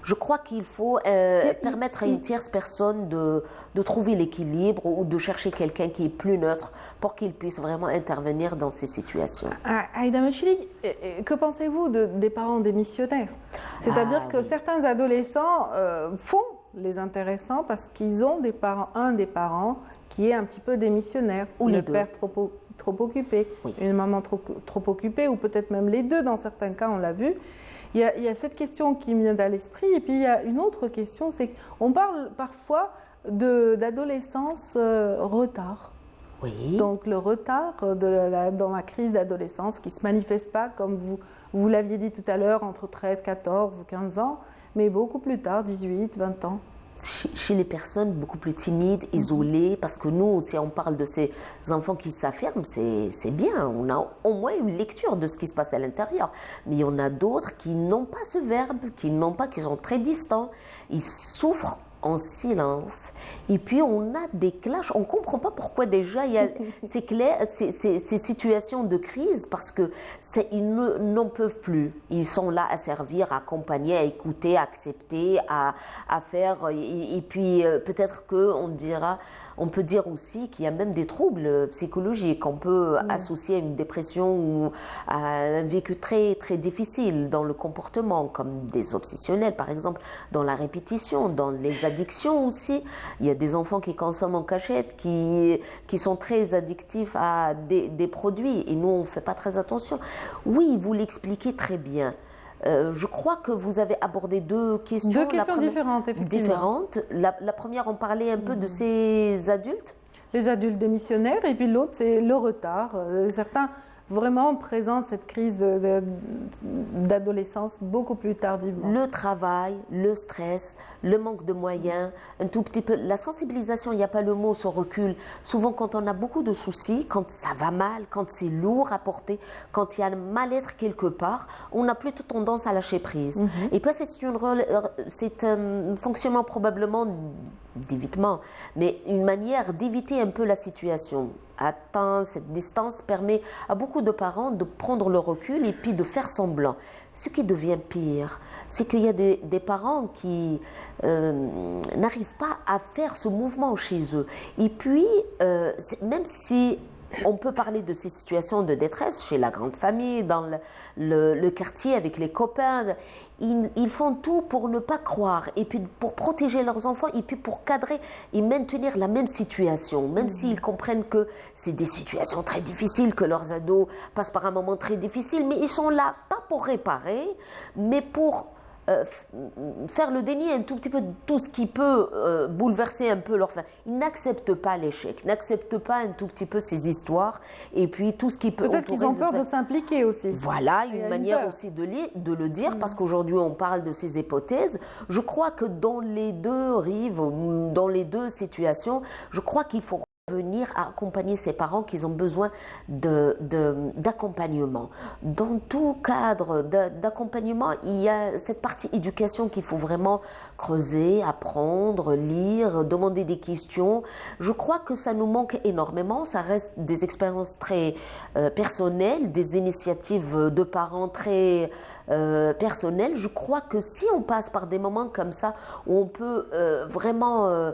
je crois qu'il faut permettre à une tierce personne de trouver l'équilibre ou de chercher quelqu'un qui est plus neutre pour qu'il puisse vraiment intervenir dans ces situations. Aïda Mechili, que pensez-vous des parents démissionnaires? C'est-à-dire que certains adolescents font les intéressants parce qu'ils ont un des parents qui est un petit peu démissionnaire, ou le père trop occupé, une maman trop occupée, ou peut-être même les deux dans certains cas, on l'a vu. Il y a cette question qui me vient à l'esprit, et puis il y a une autre question, c'est qu'on parle parfois d'adolescence retard. Oui. Donc le retard dans la crise d'adolescence qui ne se manifeste pas, comme vous l'aviez dit tout à l'heure, entre 13, 14, 15 ans, mais beaucoup plus tard, 18, 20 ans. Chez les personnes beaucoup plus timides, isolées, parce que nous, si on parle de ces enfants qui s'affirment, c'est bien, on a au moins une lecture de ce qui se passe à l'intérieur. Mais il y en a d'autres qui n'ont pas ce verbe, qui sont très distants, ils souffrent en silence. Et puis on a des clashs, on ne comprend pas pourquoi déjà il y a ces situations de crise, parce que ils n'en peuvent plus. Ils sont là à servir, à accompagner, à écouter, à accepter, à faire. Et puis peut-être qu'on dira, On peut dire aussi qu'il y a même des troubles psychologiques. On peut associer à une dépression ou à un vécu très, très difficile dans le comportement, comme des obsessionnels, par exemple, dans la répétition, dans les addictions aussi. Il y a des enfants qui consomment en cachette, qui sont très addictifs à des produits, et nous, on ne fait pas très attention. Oui, vous l'expliquez très bien. Je crois que vous avez abordé deux questions. Deux questions différentes, effectivement. La première, on parlait un peu de ces adultes. Les adultes démissionnaires, et puis l'autre, c'est le retard. Certains vraiment présentent cette crise d'adolescence beaucoup plus tardivement. Le travail, le stress, le manque de moyens, un tout petit peu, la sensibilisation, il n'y a pas le mot, ce recul. Souvent, quand on a beaucoup de soucis, quand ça va mal, quand c'est lourd à porter, quand il y a un mal-être quelque part, on a plutôt tendance à lâcher prise. Et puis, c'est un fonctionnement probablement d'évitement, mais une manière d'éviter un peu la situation. Atteindre cette distance permet à beaucoup de parents de prendre le recul et puis de faire semblant. Ce qui devient pire, c'est qu'il y a des parents qui n'arrivent pas à faire ce mouvement chez eux. Et puis, même si on peut parler de ces situations de détresse chez la grande famille, dans le quartier avec les copains, ils font tout pour ne pas croire, et puis pour protéger leurs enfants, et puis pour cadrer et maintenir la même situation, même s'ils comprennent que c'est des situations très difficiles, que leurs ados passent par un moment très difficile, mais ils sont là, pas pour réparer, mais pour faire le déni un tout petit peu de tout ce qui peut bouleverser un peu leur fin. Ils n'acceptent pas l'échec, n'acceptent pas un tout petit peu ces histoires, et puis tout ce qui peut... Peut-être qu'ils ont peur de s'impliquer aussi. Voilà, une manière aussi de le dire, parce qu'aujourd'hui on parle de ces hypothèses. Je crois que dans les deux rives, dans les deux situations, je crois qu'il faut venir accompagner ces parents qui ont besoin d'accompagnement. Dans tout cadre d'accompagnement, il y a cette partie éducation qu'il faut vraiment creuser, apprendre, lire, demander des questions. Je crois que ça nous manque énormément. Ça reste des expériences très personnelles, des initiatives de parents très personnelles. Je crois que si on passe par des moments comme ça, où on peut vraiment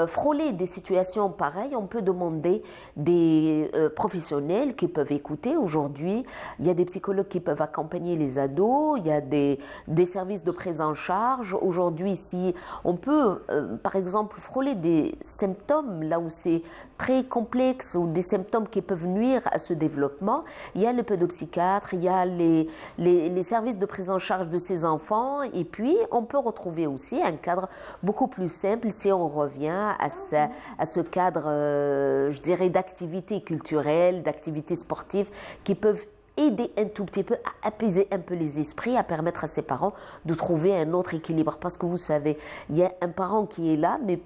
frôler des situations pareilles, on peut demander des professionnels qui peuvent écouter. Aujourd'hui, il y a des psychologues qui peuvent accompagner les ados, il y a des services de prise en charge. Aujourd'hui, si on peut, par exemple, frôler des symptômes là où c'est très complexe, ou des symptômes qui peuvent nuire à ce développement, il y a le pédopsychiatre, il y a les services de prise en charge de ces enfants, et puis on peut retrouver aussi un cadre beaucoup plus simple si on revient à ce cadre, je dirais, d'activités culturelles, d'activités sportives qui peuvent aider un tout petit peu à apaiser un peu les esprits, à permettre à ses parents de trouver un autre équilibre. Parce que vous savez, il y a un parent qui est là, mais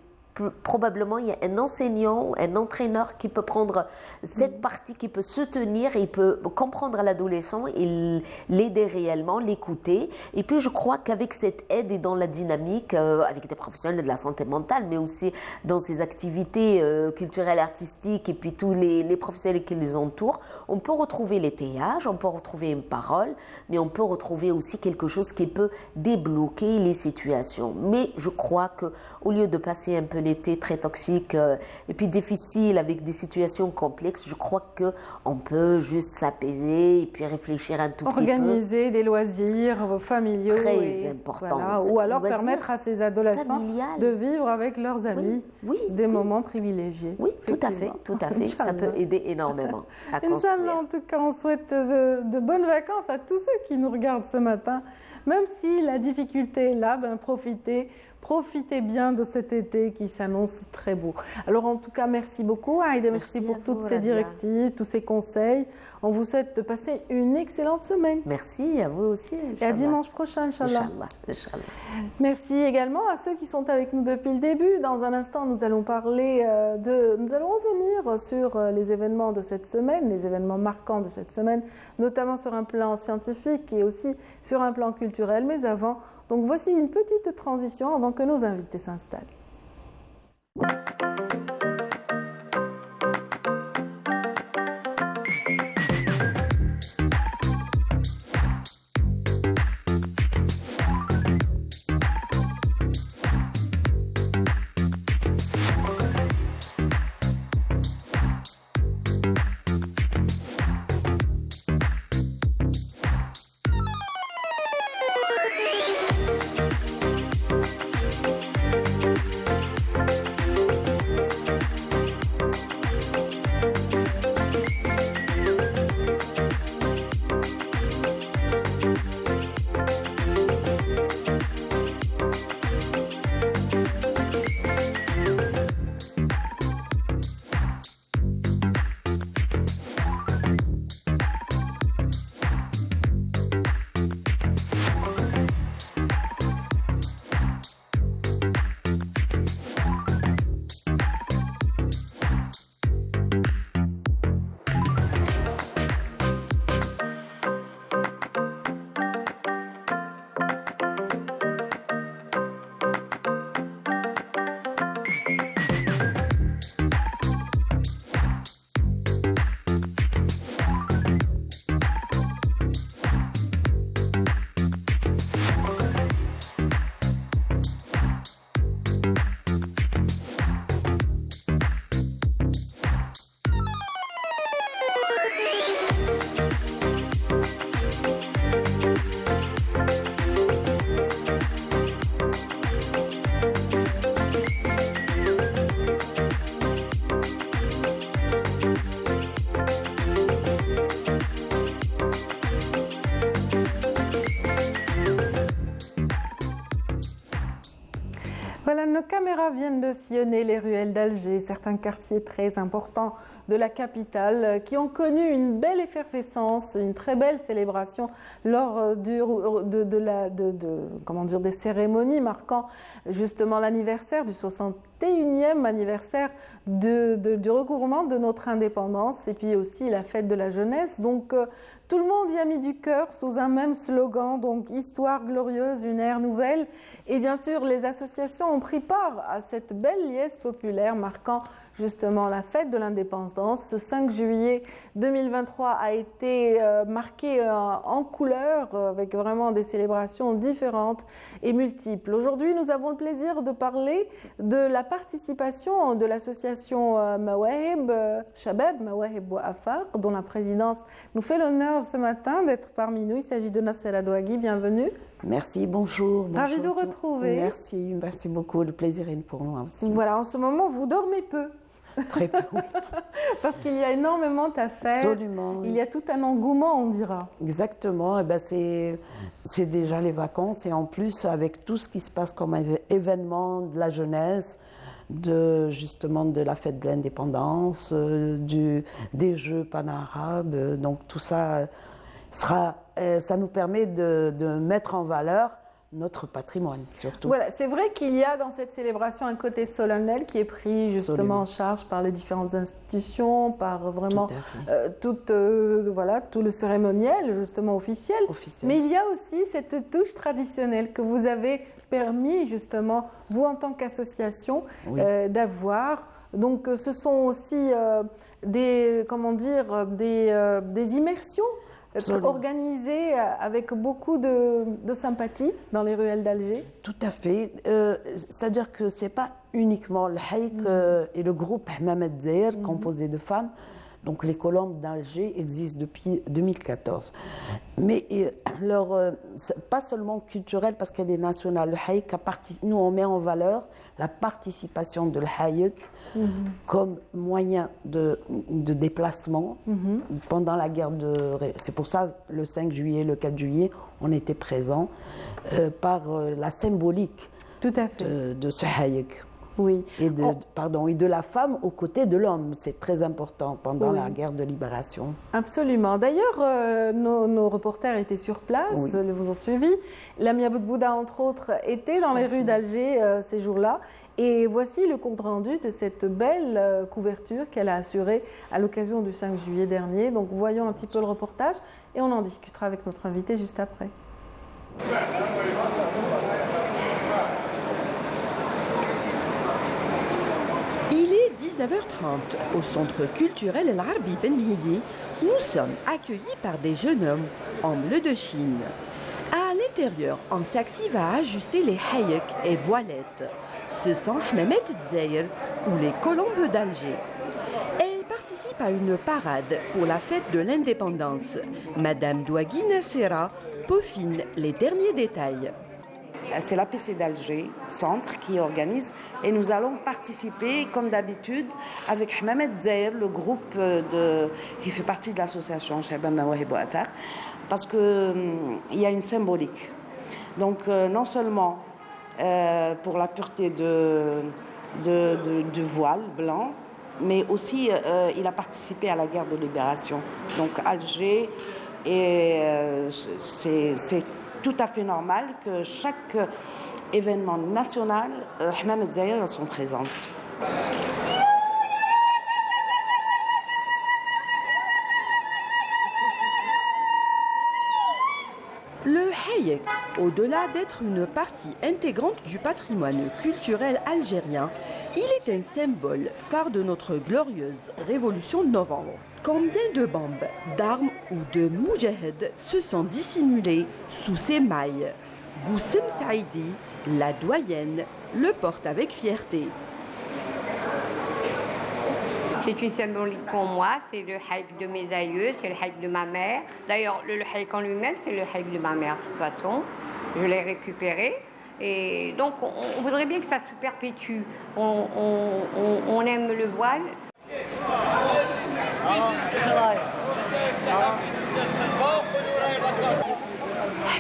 probablement il y a un enseignant, un entraîneur qui peut prendre cette partie, qui peut soutenir, il peut comprendre l'adolescent et l'aider réellement, l'écouter. Et puis je crois qu'avec cette aide et dans la dynamique, avec des professionnels de la santé mentale, mais aussi dans ces activités culturelles, artistiques, et puis tous les professionnels qui les entourent, on peut retrouver l'étayage, on peut retrouver une parole, mais on peut retrouver aussi quelque chose qui peut débloquer les situations. Mais je crois qu'au lieu de passer un peu l'été très toxique et puis difficile avec des situations complexes, je crois qu'on peut juste s'apaiser et puis réfléchir un tout petit peu. Organiser des loisirs familiaux. Très important. Voilà, ou alors permettre à ces adolescents de vivre avec leurs amis des moments privilégiés. Oui, tout à fait, tout à fait. Ça peut aider énormément à construire. Inch'Allah, en tout cas, on souhaite de bonnes vacances à tous ceux qui nous regardent ce matin. Même si la difficulté est là, profitez bien de cet été qui s'annonce très beau. Alors en tout cas, merci beaucoup Aïda, merci pour toutes ces directives, tous ces conseils. On vous souhaite de passer une excellente semaine. Merci à vous aussi. Et à dimanche prochain, Inch'Allah. Merci également à ceux qui sont avec nous depuis le début. Dans un instant, nous allons nous allons revenir sur les événements de cette semaine, les événements marquants de cette semaine, notamment sur un plan scientifique et aussi sur un plan culturel. Mais avant, donc voici une petite transition avant que nos invités s'installent. nos caméras viennent de sillonner les ruelles d'Alger, certains quartiers très importants de la capitale qui ont connu une belle effervescence, une très belle célébration lors des cérémonies marquant justement l'anniversaire du 61e anniversaire du recouvrement de notre indépendance et puis aussi la fête de la jeunesse. Donc tout le monde y a mis du cœur sous un même slogan, donc histoire glorieuse, une ère nouvelle. Et bien sûr, les associations ont pris part à cette belle liesse populaire marquant justement la fête de l'indépendance. Ce 5 juillet 2023 a été marqué en couleurs avec vraiment des célébrations différentes et multiples. Aujourd'hui, nous avons le plaisir de parler de la participation de l'association Mawahib, Shabab Mawahib wa Afaq, dont la présidence nous fait l'honneur ce matin d'être parmi nous. Il s'agit de Nassera Douagui, bienvenue. Merci, bonjour. Ravi de vous retrouver. Merci beaucoup, le plaisir est pour nous aussi. Voilà, en ce moment, vous dormez peu. Très peu, oui. Parce qu'il y a énormément à faire. Absolument. Oui. Il y a tout un engouement, on dira. Exactement. Et ben c'est déjà les vacances et en plus avec tout ce qui se passe comme événement de la jeunesse, justement de la fête de l'indépendance, des Jeux panarabes. Donc tout ça ça nous permet de mettre en valeur notre patrimoine, surtout. Voilà, c'est vrai qu'il y a dans cette célébration un côté solennel qui est pris justement en charge par les différentes institutions, par vraiment tout le cérémoniel justement officiel. Mais il y a aussi cette touche traditionnelle que vous avez permis justement, vous en tant qu'association, d'avoir. Donc ce sont aussi des immersions organisé avec beaucoup de sympathie dans les ruelles d'Alger. Tout à fait. C'est-à-dire que ce n'est pas uniquement le Haïk et le groupe Hammamet Zahir composé de femmes. Donc les colombes d'Alger existent depuis 2014. Mais pas seulement culturelle parce qu'elle est nationale. Le Haïk, nous on met en valeur la participation de l'Haïk comme moyen de déplacement pendant la guerre C'est pour ça le 5 juillet, le 4 juillet, on était présents par la symbolique de ce Haïk. Oui. Et de la femme aux côtés de l'homme. C'est très important pendant la guerre de libération. Absolument. D'ailleurs, nos reporters étaient sur place, ils vous ont suivi. Lamia Boudbouda, entre autres, était dans les rues d'Alger ces jours-là. Et voici le compte-rendu de cette belle couverture qu'elle a assurée à l'occasion du 5 juillet dernier. Donc voyons un petit peu le reportage et on en discutera avec notre invité juste après. Il est 19h30 au centre culturel El Arbi Ben Midi. Nous sommes accueillis par des jeunes hommes en bleu de Chine. À l'intérieur, un taxi va ajuster les haïks et voilettes. Ce sont Hammamet Zahir ou les colombes d'Alger. Elle participe à une parade pour la fête de l'indépendance. Madame Douagui Nassera peaufine les derniers détails. C'est l'APC d'Alger, centre, qui organise et nous allons participer, comme d'habitude, avec Hammamet Zahir, le groupe qui fait partie de l'association Shabab Mawahib wa Afaq, parce qu'il y a une symbolique. Donc, non seulement pour la pureté du voile blanc, mais aussi il a participé à la guerre de libération. Donc, Alger, c'est tout à fait normal que chaque événement national, Hammamet Zahir sont présentes. Le haïk, au-delà d'être une partie intégrante du patrimoine culturel algérien, il est un symbole phare de notre glorieuse révolution de novembre. Combien de bombes, d'armes ou de moudjahed se sont dissimulées sous ces mailles? Goussem Saïdi, la doyenne, le porte avec fierté. C'est une symbolique pour moi, c'est le haïk de mes aïeux, c'est le haïk de ma mère. D'ailleurs, le haïk en lui-même, c'est le haïk de ma mère. De toute façon, je l'ai récupéré. Et donc, on voudrait bien que ça se perpétue. On aime le voile.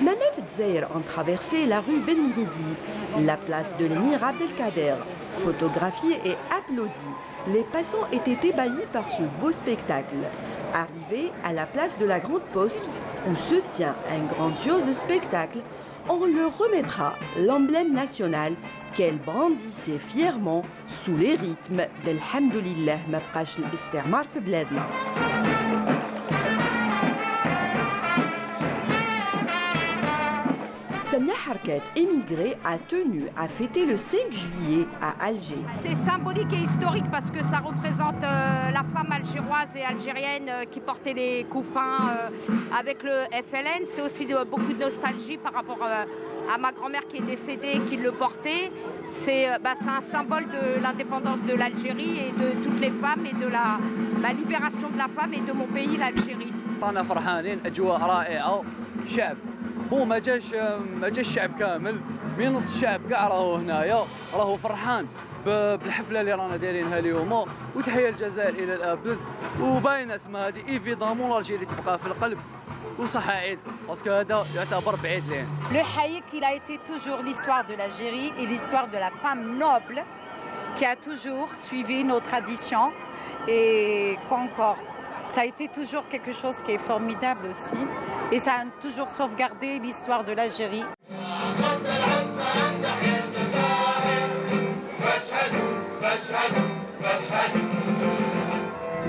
Hammamet Dzaïr ont traversé la rue Ben Mihidi, la place de l'émir Abdelkader. Photographiés et applaudis, les passants étaient ébahis par ce beau spectacle. Arrivés à la place de la Grande Poste, où se tient un grandiose spectacle, on leur remettra l'emblème national qu'elle brandissait fièrement sous les rythmes d'Alhamdulillah ma bqash l'istirmar fi bladna. Samia Harket, émigrée, a tenu à fêter le 5 juillet à Alger. C'est symbolique et historique parce que ça représente la femme algéroise et algérienne qui portait les couffins avec le FLN. C'est aussi beaucoup de nostalgie par rapport à ma grand-mère qui est décédée et qui le portait. C'est un symbole de l'indépendance de l'Algérie et de toutes les femmes et de la libération de la femme et de mon pays, l'Algérie. هو ما جاش الشعب كامل مي نص الشعب كاع راهو هنايا راهو فرحان بالحفله اللي رانا دايرينها اليوم وتحيه الجزائر الى الابد وباينه تما هذه ايفيدامون الجيري تبقى في القلب وصحه عيدكم باسكو هذا يعتبر بعيد لين. Le haïk, il a été toujours l'histoire de l'Algérie et l'histoire de la femme noble qui a toujours suivi nos traditions et qu'encore. Ça a été toujours quelque chose qui est formidable aussi et ça a toujours sauvegardé l'histoire de l'Algérie.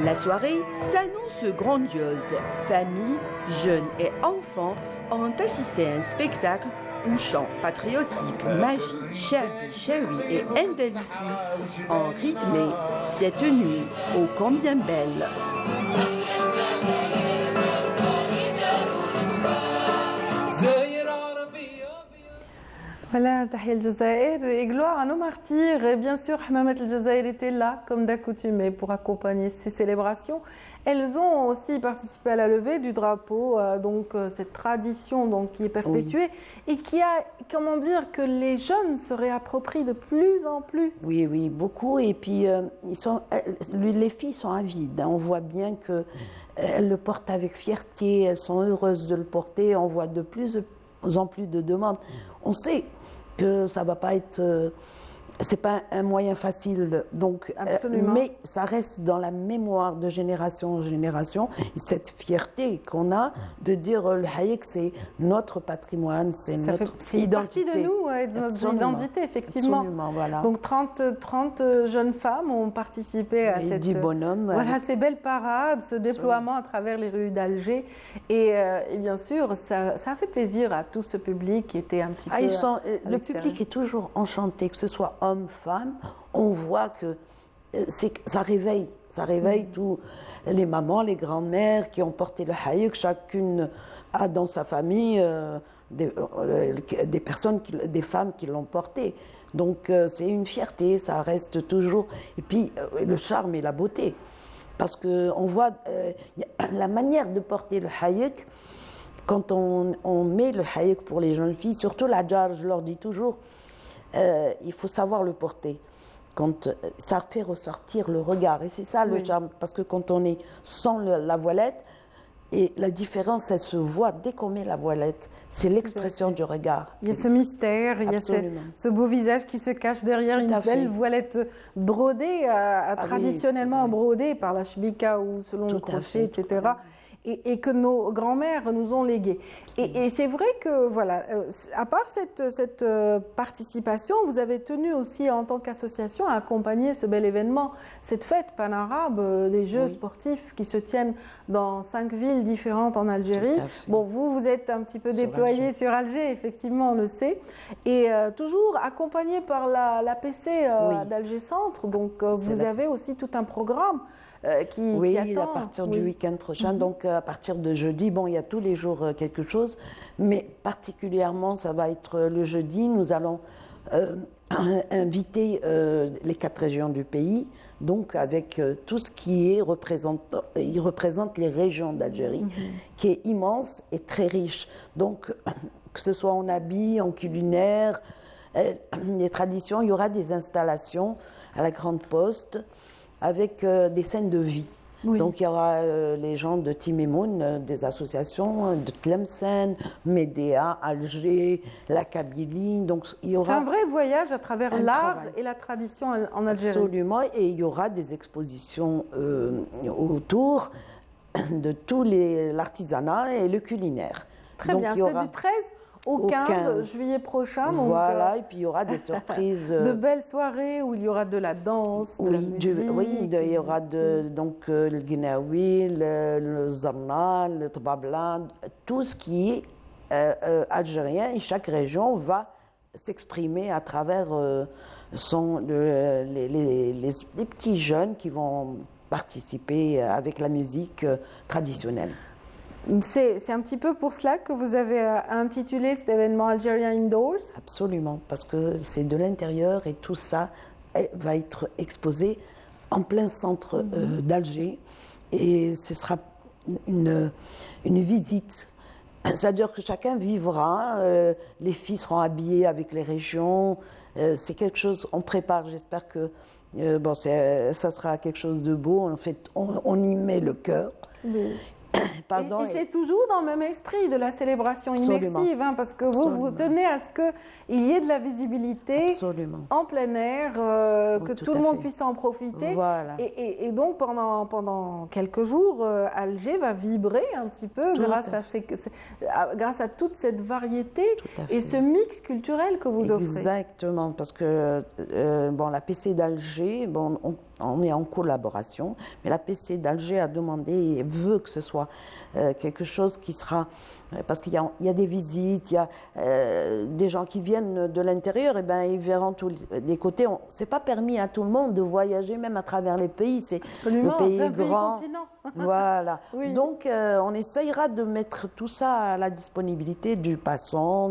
La soirée s'annonce grandiose. Familles, jeunes et enfants ont assisté à un spectacle où chants patriotiques, magie, chabi, chawi et andalousie ont rythmé cette nuit ô combien belle. Voilà, Tahia el-Jazaïr et gloire à nos martyrs. Et bien sûr, Hammamet el-Jazaïr était là, comme d'accoutumé, pour accompagner ces célébrations. Elles ont aussi participé à la levée du drapeau, cette tradition qui est perpétuée et qui a, comment dire, que les jeunes se réapproprient de plus en plus. Oui, oui, beaucoup. Et puis, les filles sont avides. On voit bien qu'elles le portent avec fierté, elles sont heureuses de le porter. On voit de plus en plus de demandes. On sait que ça ne va pas être... c'est pas un moyen facile, donc, mais ça reste dans la mémoire de génération en génération. Cette fierté qu'on a de dire le haïk, c'est notre patrimoine, c'est notre identité. C'est partie de nous, de notre identité, effectivement. Absolument, voilà. Donc 30 jeunes femmes ont participé à ces belles parades, ce déploiement à travers les rues d'Alger. Et bien sûr, ça a fait plaisir à tout ce public qui était un petit peu... le public est toujours enchanté, que ce soit hommes-femmes, on voit que ça réveille tous les mamans, les grands-mères qui ont porté le haïk. Chacune a dans sa famille des femmes qui l'ont porté. Donc c'est une fierté, ça reste toujours. Et puis le charme et la beauté. Parce qu'on voit la manière de porter le haïk, quand on met le haïk pour les jeunes filles, surtout la djar, je leur dis toujours, il faut savoir le porter. Quand ça fait ressortir le regard, et c'est ça le charme, parce que quand on est sans la voilette, et la différence, elle se voit dès qu'on met la voilette, c'est l'expression du regard. Il y a ce mystère, il y a ce beau visage qui se cache derrière une belle voilette brodée, traditionnellement brodée par la shbika ou selon le crochet, etc. Et que nos grands-mères nous ont légué. Et c'est vrai que, voilà, à part cette participation, vous avez tenu aussi en tant qu'association à accompagner ce bel événement, cette fête pan-arabe des Jeux sportifs qui se tiennent dans 5 villes différentes en Algérie. Bon, vous êtes un petit peu déployés sur Alger, effectivement, on le sait, et toujours accompagné par la PC d'Alger Centre, donc vous avez aussi tout un programme. Qui attend. À partir du week-end prochain, donc à partir de jeudi, il y a tous les jours quelque chose, mais particulièrement ça va être le jeudi, nous allons inviter les 4 régions du pays, donc avec tout ce qui est il représente les régions d'Algérie, qui est immense et très riche, donc que ce soit en habits, en culinaire, les traditions, il y aura des installations à la Grande Poste, avec des scènes de vie. Oui. Donc il y aura les gens de Timimoun, des associations, de Tlemcen, Médéa, Alger, la Kabylie. Donc il y aura c'est un vrai voyage à travers un l'art travail. et la tradition en Algérie. Absolument, et il y aura des expositions autour de tout l'artisanat et le culinaire. Très Donc, bien, il y c'est aura du 13 au 15 juillet prochain. Donc, voilà, et puis il y aura des surprises. de belles soirées où il y aura de la danse, de la musique. Il y aura donc le guinaoui, le zarna, le tababla, tout ce qui est algérien, et chaque région va s'exprimer à travers les petits jeunes qui vont participer avec la musique traditionnelle. C'est un petit peu pour cela que vous avez intitulé cet événement Algerian Indoors. Absolument, parce que c'est de l'intérieur et tout ça va être exposé en plein centre d'Alger, et ce sera une visite. C'est-à-dire que chacun vivra, les filles seront habillées avec les régions, c'est quelque chose, on prépare, j'espère que ça sera quelque chose de beau, en fait, on y met le cœur. Oui. Pardon, et c'est toujours dans le même esprit de la célébration Absolument. immersive, hein, parce que vous tenez à ce qu'il y ait de la visibilité Absolument. en plein air, que tout le monde puisse en profiter. Voilà. Et donc pendant quelques jours, Alger va vibrer un petit peu grâce à toute cette variété et ce mix culturel que vous offrez. Exactement, parce que la PC d'Alger, on est en collaboration, mais la PC d'Alger a demandé et veut que ce soit quelque chose qui sera... Parce qu'il y a des visites, il y a des gens qui viennent de l'intérieur, et ils verront tous les côtés. C'est pas permis à tout le monde de voyager, même à travers les pays. Le pays est grand. Continent. Voilà. Oui. Donc, on essayera de mettre tout ça à la disponibilité du passant,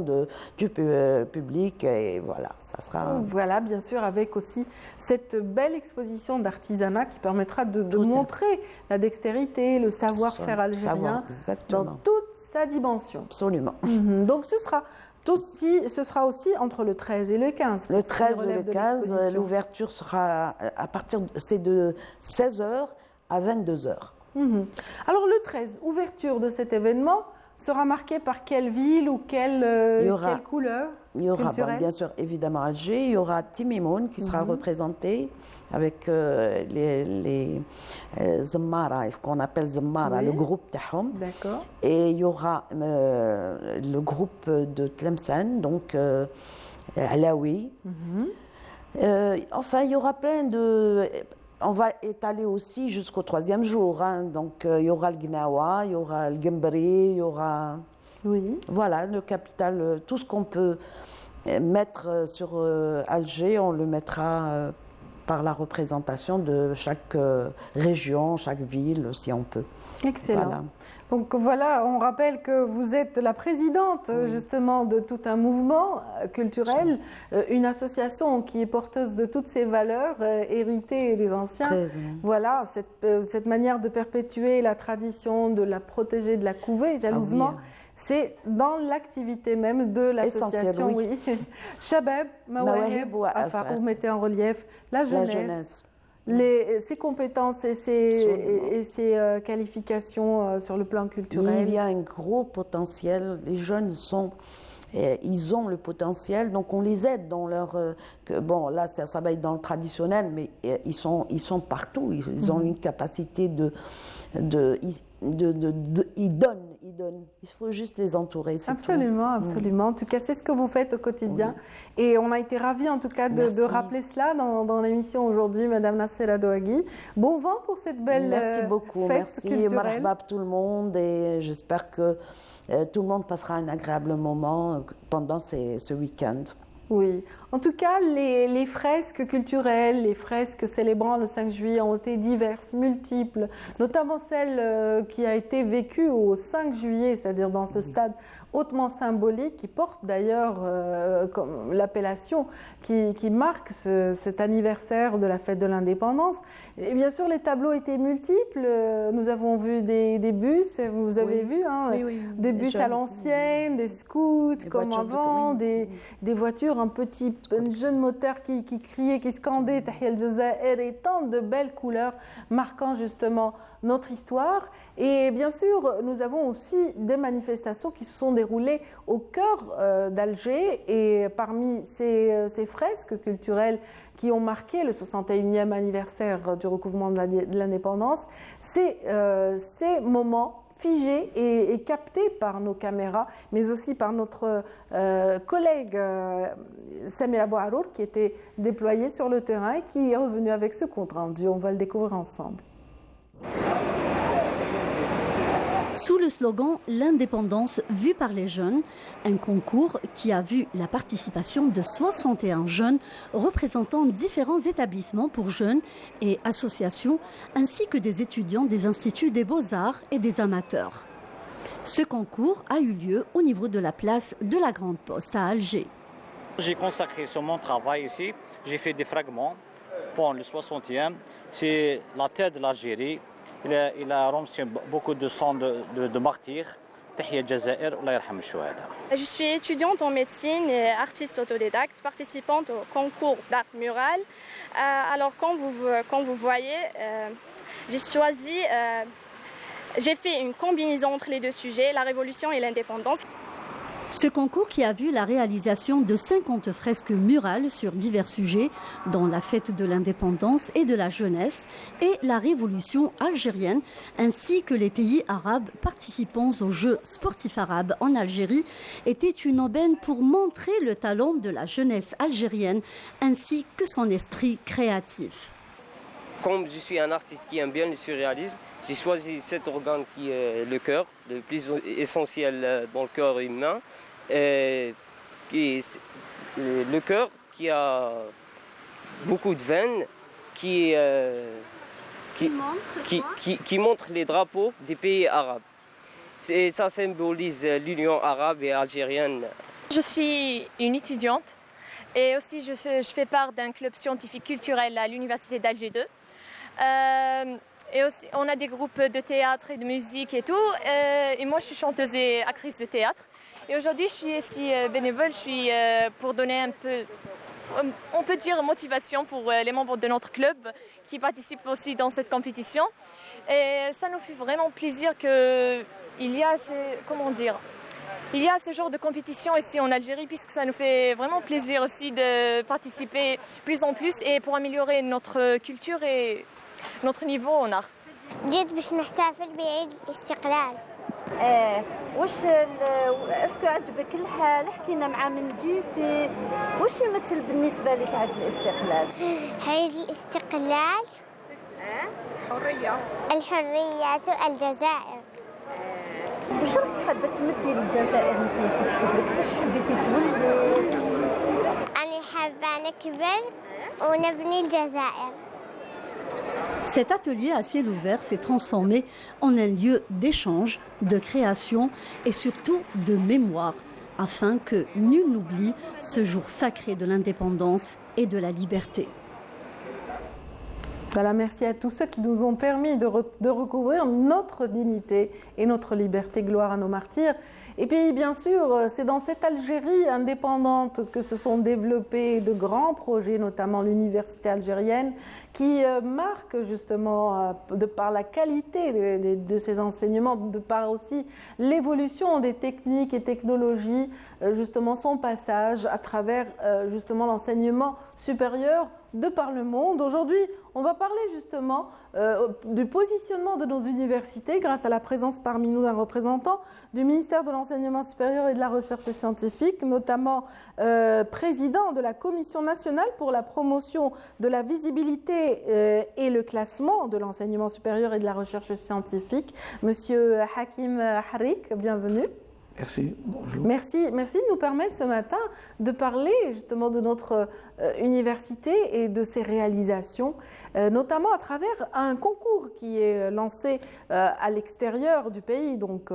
du public, et voilà, ça sera... Voilà, bien sûr, avec aussi cette belle exposition d'artisanat qui permettra de montrer la dextérité, le savoir-faire algérien dans toute sa dimension. Absolument. Donc ce sera aussi entre le 13 et le 15. Le 13 et le 15, l'ouverture sera c'est de 16h à 22h. Alors le 13, ouverture de cet événement sera marquée par quelle ville ou quelle couleur? Il y aura bien sûr évidemment Alger, il y aura Timimoun qui sera représenté avec les Zammara, ce qu'on appelle Zammara, le groupe Tahom. D'accord. Et il y aura le groupe de Tlemcen, donc Alaoui. Enfin, il y aura plein de... On va étaler aussi jusqu'au 3e jour. Hein. Donc, il y aura le Gnawa, il y aura le Gembri, il y aura... Oui. Voilà, le capital, tout ce qu'on peut mettre sur Alger, on le mettra par la représentation de chaque région, chaque ville, si on peut. Excellent. Voilà. Donc voilà, on rappelle que vous êtes la présidente justement de tout un mouvement culturel, une association qui est porteuse de toutes ces valeurs héritées des anciens. Voilà, cette manière de perpétuer la tradition, de la protéger, de la couver jalousement. C'est dans l'activité même de l'association. Oui. Shabab, Mawahib, Afaq, vous mettez en relief la jeunesse. Ses compétences et ses qualifications sur le plan culturel. Il y a un gros potentiel. Les jeunes ils ont le potentiel, donc on les aide dans leur... bon, là, ça va être dans le traditionnel, mais ils sont partout. Ils ont une capacité ils donnent. Il faut juste les entourer. Absolument, absolument. En tout cas, c'est ce que vous faites au quotidien. Oui. Et on a été ravis, en tout cas, de rappeler cela dans l'émission aujourd'hui, Madame Nassera Douagui. Bon vent pour cette belle Merci beaucoup. Fête Merci. culturelle. Marhaba tout le monde. Et j'espère que tout le monde passera un agréable moment pendant ce week-end. Oui. En tout cas, les fresques culturelles, les fresques célébrant le 5 juillet ont été diverses, multiples, notamment celle qui a été vécue au 5 juillet, c'est-à-dire dans ce stade hautement symbolique, qui porte d'ailleurs l'appellation qui marque cet anniversaire de la fête de l'indépendance. Et bien sûr, les tableaux étaient multiples. Nous avons vu des bus, vous avez vu, hein, des bus à l'ancienne, des scouts comme avant, des voitures un jeune moteur qui criait, qui scandait Tahia al-Jazair, et tant de belles couleurs marquant justement notre histoire. Et bien sûr, nous avons aussi des manifestations qui se sont déroulées au cœur d'Alger. Et parmi ces fresques culturelles qui ont marqué le 61e anniversaire du recouvrement de l'indépendance, ces moments figés et captés par nos caméras, mais aussi par notre collègue Samir Abouarour, qui était déployé sur le terrain et qui est revenu avec ce compte rendu. On va le découvrir ensemble. Sous le slogan « L'indépendance vue par les jeunes », un concours qui a vu la participation de 61 jeunes représentant différents établissements pour jeunes et associations, ainsi que des étudiants des instituts des beaux-arts et des amateurs. Ce concours a eu lieu au niveau de la place de la Grande Poste à Alger. J'ai consacré sur mon travail ici, j'ai fait des fragments pour le 60e, c'est la terre de l'Algérie. Il a ramassé beaucoup de sang de martyrs. Je suis étudiante en médecine et artiste autodidacte, participante au concours d'art mural. Alors, comme vous voyez, j'ai fait une combinaison entre les deux sujets, la révolution et l'indépendance. Ce concours qui a vu la réalisation de 50 fresques murales sur divers sujets, dont la fête de l'indépendance et de la jeunesse et la révolution algérienne, ainsi que les pays arabes participant aux Jeux sportifs arabes en Algérie, était une aubaine pour montrer le talent de la jeunesse algérienne ainsi que son esprit créatif. Comme je suis un artiste qui aime bien le surréalisme, j'ai choisi cet organe qui est le cœur, le plus essentiel dans le corps humain. Le cœur qui a beaucoup de veines, qui montre les drapeaux des pays arabes. Et ça symbolise l'union arabe et algérienne. Je suis une étudiante et aussi je fais part d'un club scientifique culturel à l'université d'Alger 2. Et aussi, on a des groupes de théâtre et de musique et tout. Et moi, je suis chanteuse et actrice de théâtre. Et aujourd'hui, je suis ici bénévole. Je suis pour donner un peu, on peut dire, motivation pour les membres de notre club qui participent aussi dans cette compétition. Et ça nous fait vraiment plaisir qu'il y a il y a ce genre de compétition ici en Algérie, puisque ça nous fait vraiment plaisir aussi de participer plus en plus et pour améliorer notre culture et notre niveau en art. جيت باش نحتفل بعيد الاستقلال. واش اسكو عجبك الحال؟ احكينا مع من جيتي، واش يمثل بالنسبه لك عيد الاستقلال؟ عيد الاستقلال الحرية الجزائر. واش راكي حابه تمثلي للجزائر انت كيف كيفاش حبيتي تولي؟ أنا حابة نكبر ونبني الجزائر. Cet atelier à ciel ouvert s'est transformé en un lieu d'échange, de création et surtout de mémoire, afin que nul n'oublie ce jour sacré de l'indépendance et de la liberté. Voilà, merci à tous ceux qui nous ont permis de recouvrir notre dignité et notre liberté. Gloire à nos martyrs. Et puis, bien sûr, c'est dans cette Algérie indépendante que se sont développés de grands projets, notamment l'université algérienne, qui marque justement, de par la qualité de ses enseignements, de par aussi l'évolution des techniques et technologies, justement son passage à travers justement l'enseignement supérieur de par le monde. Aujourd'hui, on va parler justement du positionnement de nos universités grâce à la présence parmi nous d'un représentant du ministère de l'Enseignement supérieur et de la Recherche scientifique, notamment président de la Commission nationale pour la promotion de la visibilité et le classement de l'enseignement supérieur et de la recherche scientifique, Monsieur Hakim Harik, bienvenue. Merci, bonjour. Merci de nous permettre ce matin de parler justement de notre université et de ses réalisations, notamment à travers un concours qui est lancé à l'extérieur du pays, donc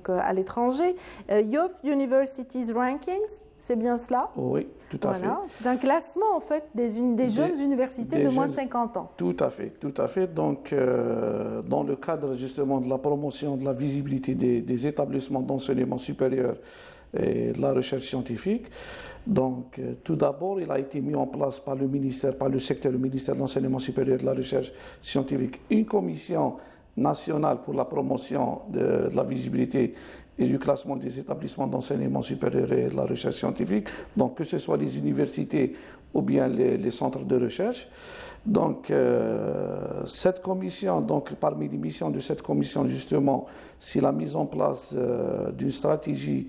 à l'étranger, Youth Universities Rankings, c'est bien cela? Oui, tout à fait. C'est un classement en fait des jeunes universités de moins de 50 ans. Tout à fait, tout à fait. Donc, dans le cadre justement de la promotion de la visibilité des établissements d'enseignement supérieur et de la recherche scientifique, donc tout d'abord, il a été mis en place par le ministère de l'Enseignement supérieur et de la recherche scientifique, une commission national pour la promotion de la visibilité et du classement des établissements d'enseignement supérieur et de la recherche scientifique, donc que ce soit les universités ou bien les centres de recherche. Donc, cette commission, donc parmi les missions de cette commission, justement, c'est la mise en place d'une stratégie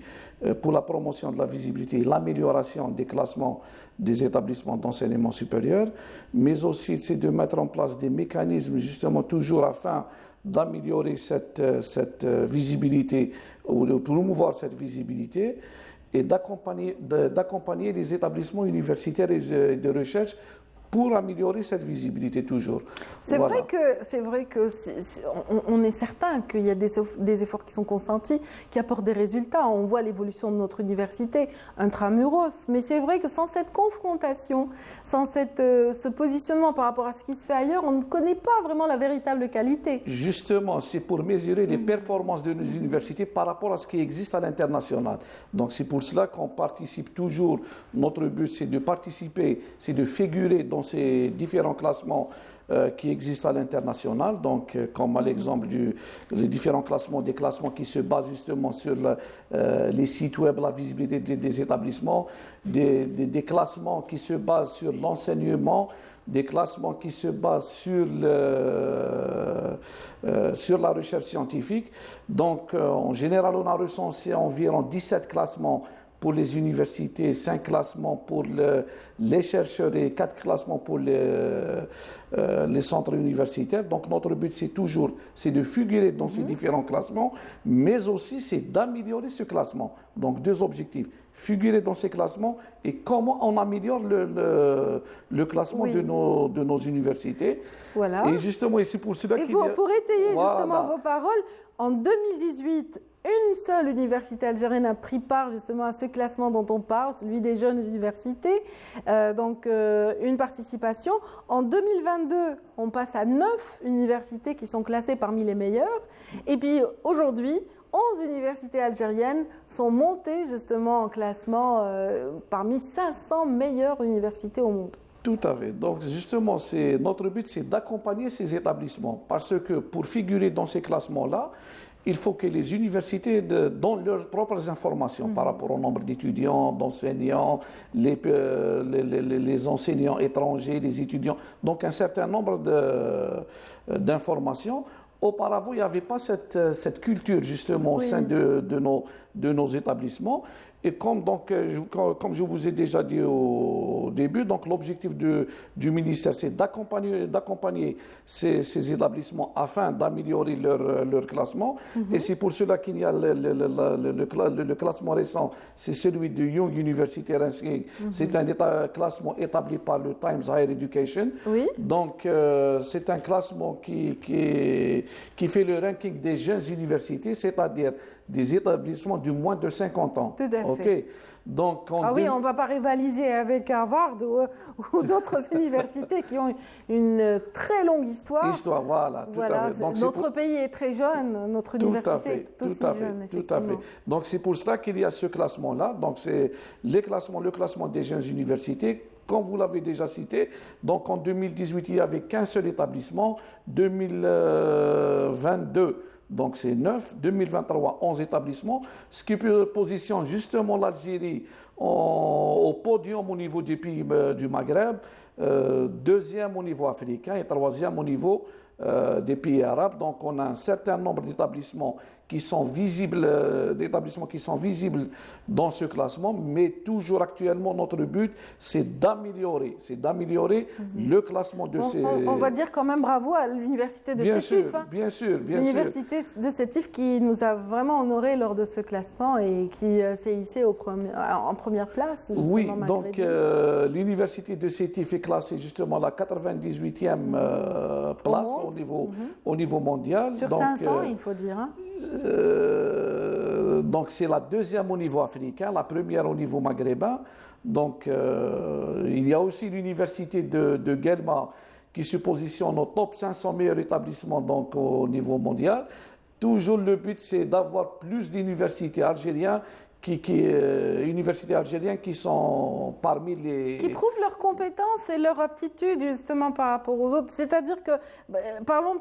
pour la promotion de la visibilité et l'amélioration des classements des établissements d'enseignement supérieur, mais aussi c'est de mettre en place des mécanismes, justement, toujours afin d'améliorer cette visibilité ou de promouvoir cette visibilité et d'accompagner les établissements universitaires et de recherche pour améliorer cette visibilité toujours. C'est vrai que on est certain qu'il y a des efforts qui sont consentis, qui apportent des résultats. On voit l'évolution de notre université intramuros, mais c'est vrai que sans cette confrontation, sans ce positionnement par rapport à ce qui se fait ailleurs, on ne connaît pas vraiment la véritable qualité. Justement, c'est pour mesurer les performances de nos universités par rapport à ce qui existe à l'international. Donc c'est pour cela qu'on participe toujours. Notre but, c'est de participer, c'est de figurer dans ces différents classements qui existent à l'international, donc comme à l'exemple des différents classements, des classements qui se basent justement sur les sites web, la visibilité des établissements, des classements qui se basent sur l'enseignement, des classements qui se basent sur la recherche scientifique. Donc en général, on a recensé environ 17 classements pour les universités, 5 classements pour les chercheurs et 4 classements pour les centres universitaires. Donc notre but, c'est de figurer dans ces différents classements, mais aussi c'est d'améliorer ce classement. Donc 2 objectifs, figurer dans ces classements et comment on améliore le classement de nos universités. Voilà. Et justement, et c'est pour cela qu'il y a... Pour étayer justement vos paroles, en 2018, une seule université algérienne a pris part justement à ce classement dont on parle, celui des jeunes universités, donc une participation. En 2022, on passe à 9 universités qui sont classées parmi les meilleures. Et puis aujourd'hui, 11 universités algériennes sont montées justement en classement parmi 500 meilleures universités au monde. Tout à fait. Donc justement, notre but, c'est d'accompagner ces établissements parce que pour figurer dans ces classements-là, il faut que les universités donnent leurs propres informations par rapport au nombre d'étudiants, d'enseignants, les enseignants étrangers, les étudiants. Donc un certain nombre d'informations. Auparavant, il n'y avait pas cette culture justement au sein de nos établissements. Et comme je vous ai déjà dit au début, donc l'objectif du ministère, c'est d'accompagner ces établissements afin d'améliorer leur classement. Et c'est pour cela qu'il y a le classement récent, c'est celui de Young University Ranking. C'est un classement établi par le Times Higher Education. Donc c'est un classement qui fait le ranking des jeunes universités, c'est-à-dire des établissements de moins de 50 ans. Tout à fait. Okay. Donc, on ne va pas rivaliser avec Harvard ou d'autres universités qui ont une très longue histoire. Voilà, tout à fait. Donc, notre pays est très jeune, notre université est aussi jeune. Tout à fait. Donc c'est pour cela qu'il y a ce classement-là. Donc c'est le classement des jeunes universités. Comme vous l'avez déjà cité, donc en 2018, il n'y avait qu'un seul établissement. 2022, donc c'est 9. 2023, 11 établissements. Ce qui positionne justement l'Algérie au podium au niveau des pays du Maghreb, deuxième au niveau africain et troisième au niveau des pays arabes. Donc on a un certain nombre d'établissements qui sont visibles, dans ce classement, mais toujours actuellement notre but c'est d'améliorer le classement de ces... On va dire quand même bravo à l'université de Sétif. Bien sûr. L'université de Sétif qui nous a vraiment honorés lors de ce classement et qui s'est hissée en première place. Oui, donc l'université de Sétif est classée justement à la 98e place au niveau mondial. Sur 500, il faut dire. Donc c'est la deuxième au niveau africain, la première au niveau maghrébin. Donc il y a aussi l'université de Guelma qui se positionne au top 500 meilleurs établissements donc, au niveau mondial. Toujours le but c'est d'avoir plus d'universités algériennes universités algériennes qui sont parmi les... Qui prouvent leurs compétences et leur aptitude justement par rapport aux autres. C'est-à-dire que, parlons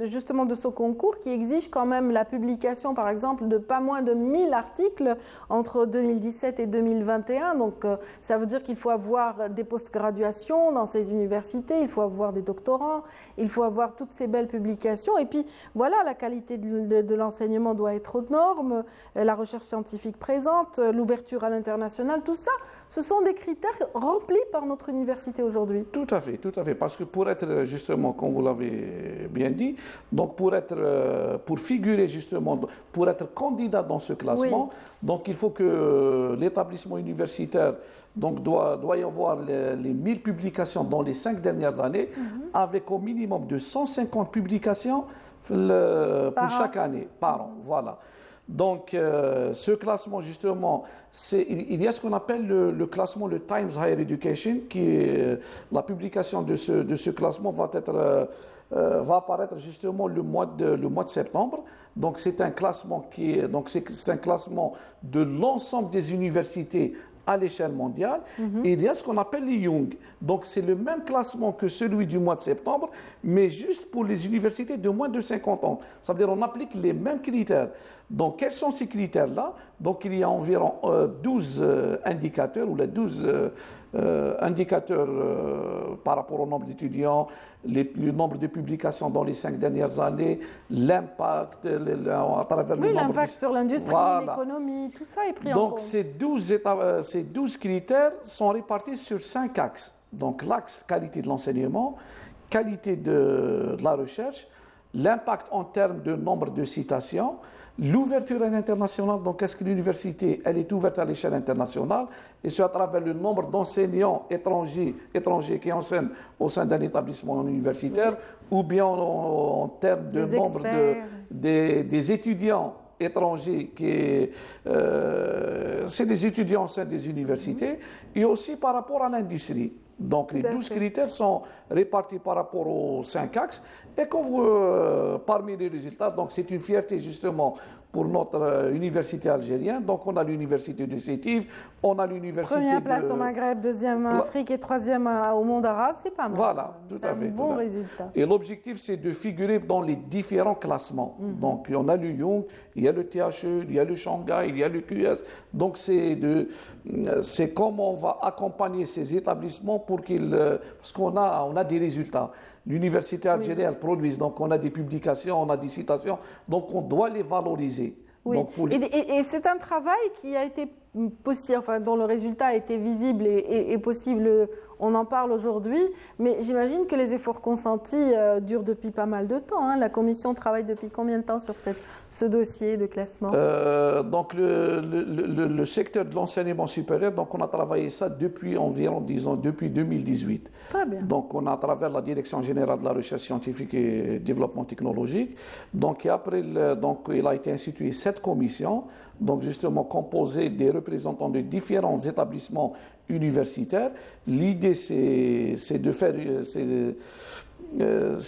justement de ce concours qui exige quand même la publication, par exemple, de pas moins de 1000 articles entre 2017 et 2021. Donc, ça veut dire qu'il faut avoir des post-graduations dans ces universités, il faut avoir des doctorants, il faut avoir toutes ces belles publications. Et puis, voilà, la qualité de l'enseignement doit être aux normes, la recherche scientifique présente, l'ouverture à l'international, tout ça, ce sont des critères remplis par notre université aujourd'hui. Tout à fait, parce que pour être justement, comme vous l'avez bien dit, donc pour figurer justement, pour être candidat dans ce classement, oui. Donc il faut que l'établissement universitaire donc doit y avoir les 1000 publications dans les 5 dernières années, avec au minimum de 150 publications pour chaque année, par an, voilà. Donc, ce classement, justement, il y a ce qu'on appelle le classement, le Times Higher Education, qui est la publication de ce classement va apparaître justement le mois de septembre. Donc, c'est un classement c'est un classement de l'ensemble des universités à l'échelle mondiale. Et il y a ce qu'on appelle les Young. Donc, c'est le même classement que celui du mois de septembre, mais juste pour les universités de moins de 50 ans. Ça veut dire qu'on applique les mêmes critères. Donc, quels sont ces critères-là? Donc, il y a environ 12 indicateurs, ou les 12 indicateurs par rapport au nombre d'étudiants, le nombre de publications dans les 5 dernières années, l'impact à travers le nombre... l'impact sur l'industrie, l'économie, tout ça est pris en compte. Donc, ces 12 critères sont répartis sur 5 axes. Donc, l'axe qualité de l'enseignement, qualité de la recherche, l'impact en termes de nombre de citations, l'ouverture à l'international. Donc, est-ce que l'université elle est ouverte à l'échelle internationale, et ce à travers le nombre d'enseignants étrangers qui enseignent au sein d'un établissement universitaire, ou bien en termes de nombre des étudiants étrangers c'est des étudiants au sein des universités, et aussi par rapport à l'industrie. Donc, les 12 critères sont répartis par rapport aux 5 axes. Et parmi les résultats, donc c'est une fierté justement pour notre université algérienne. Donc, on a l'université de Sétif, on a l'université Première place au Maghreb, deuxième en Afrique et troisième au monde arabe, c'est pas mal. Voilà, tout à fait. C'est un bon résultat. Et l'objectif, c'est de figurer dans les différents classements. Donc, on a le Young, il y a le THE, il y a le Shanghai, il y a le QS. Donc, c'est comment on va accompagner ces établissements pour parce qu'on a des résultats. L'université algérienne produit, donc on a des publications, on a des citations, donc on doit les valoriser. Oui. Donc et c'est un travail qui a été possible, enfin, dont le résultat a été visible et possible, on en parle aujourd'hui, mais j'imagine que les efforts consentis durent depuis pas mal de temps. Hein. La commission travaille depuis combien de temps sur ce dossier de classement? Donc le secteur de l'enseignement supérieur, donc on a travaillé ça depuis environ, disons, depuis 2018. Très bien. Donc on a à travers la Direction générale de la recherche scientifique et développement technologique. Donc et après, il a été institué 7 commissions, donc justement composées des représentants de différents établissements universitaires. L'idée, c'est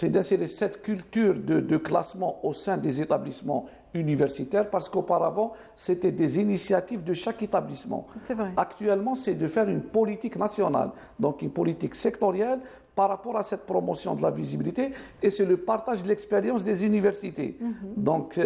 d'insérer cette culture de classement au sein des établissements universitaires, parce qu'auparavant, c'était des initiatives de chaque établissement. C'est vrai. Actuellement, c'est de faire une politique nationale, donc une politique sectorielle par rapport à cette promotion de la visibilité, et c'est le partage de l'expérience des universités. Donc,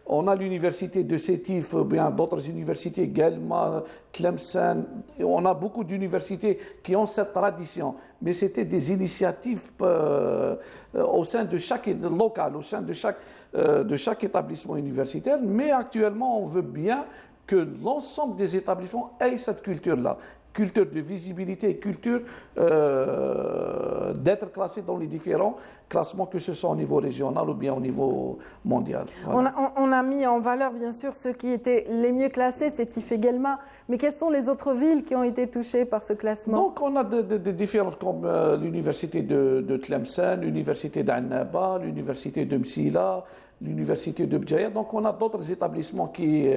on a l'université de Sétif, bien d'autres universités, Guelma, Tlemcen, on a beaucoup d'universités qui ont cette tradition, mais c'était des initiatives au sein de chaque local, au sein de chaque établissement universitaire, mais actuellement, on veut bien que l'ensemble des établissements aient cette culture-là. Culture de visibilité et culture d'être classé dans les différents classements, que ce soit au niveau régional ou bien au niveau mondial. Voilà. On a mis en valeur, bien sûr, ceux qui étaient les mieux classés, c'est Sétif et Guelma, mais quelles sont les autres villes qui ont été touchées par ce classement? Donc, on a des différentes, comme l'université de Tlemcen, l'université d'Annaba, l'université de Msila, l'université de Bdjaïa. Donc on a d'autres établissements qui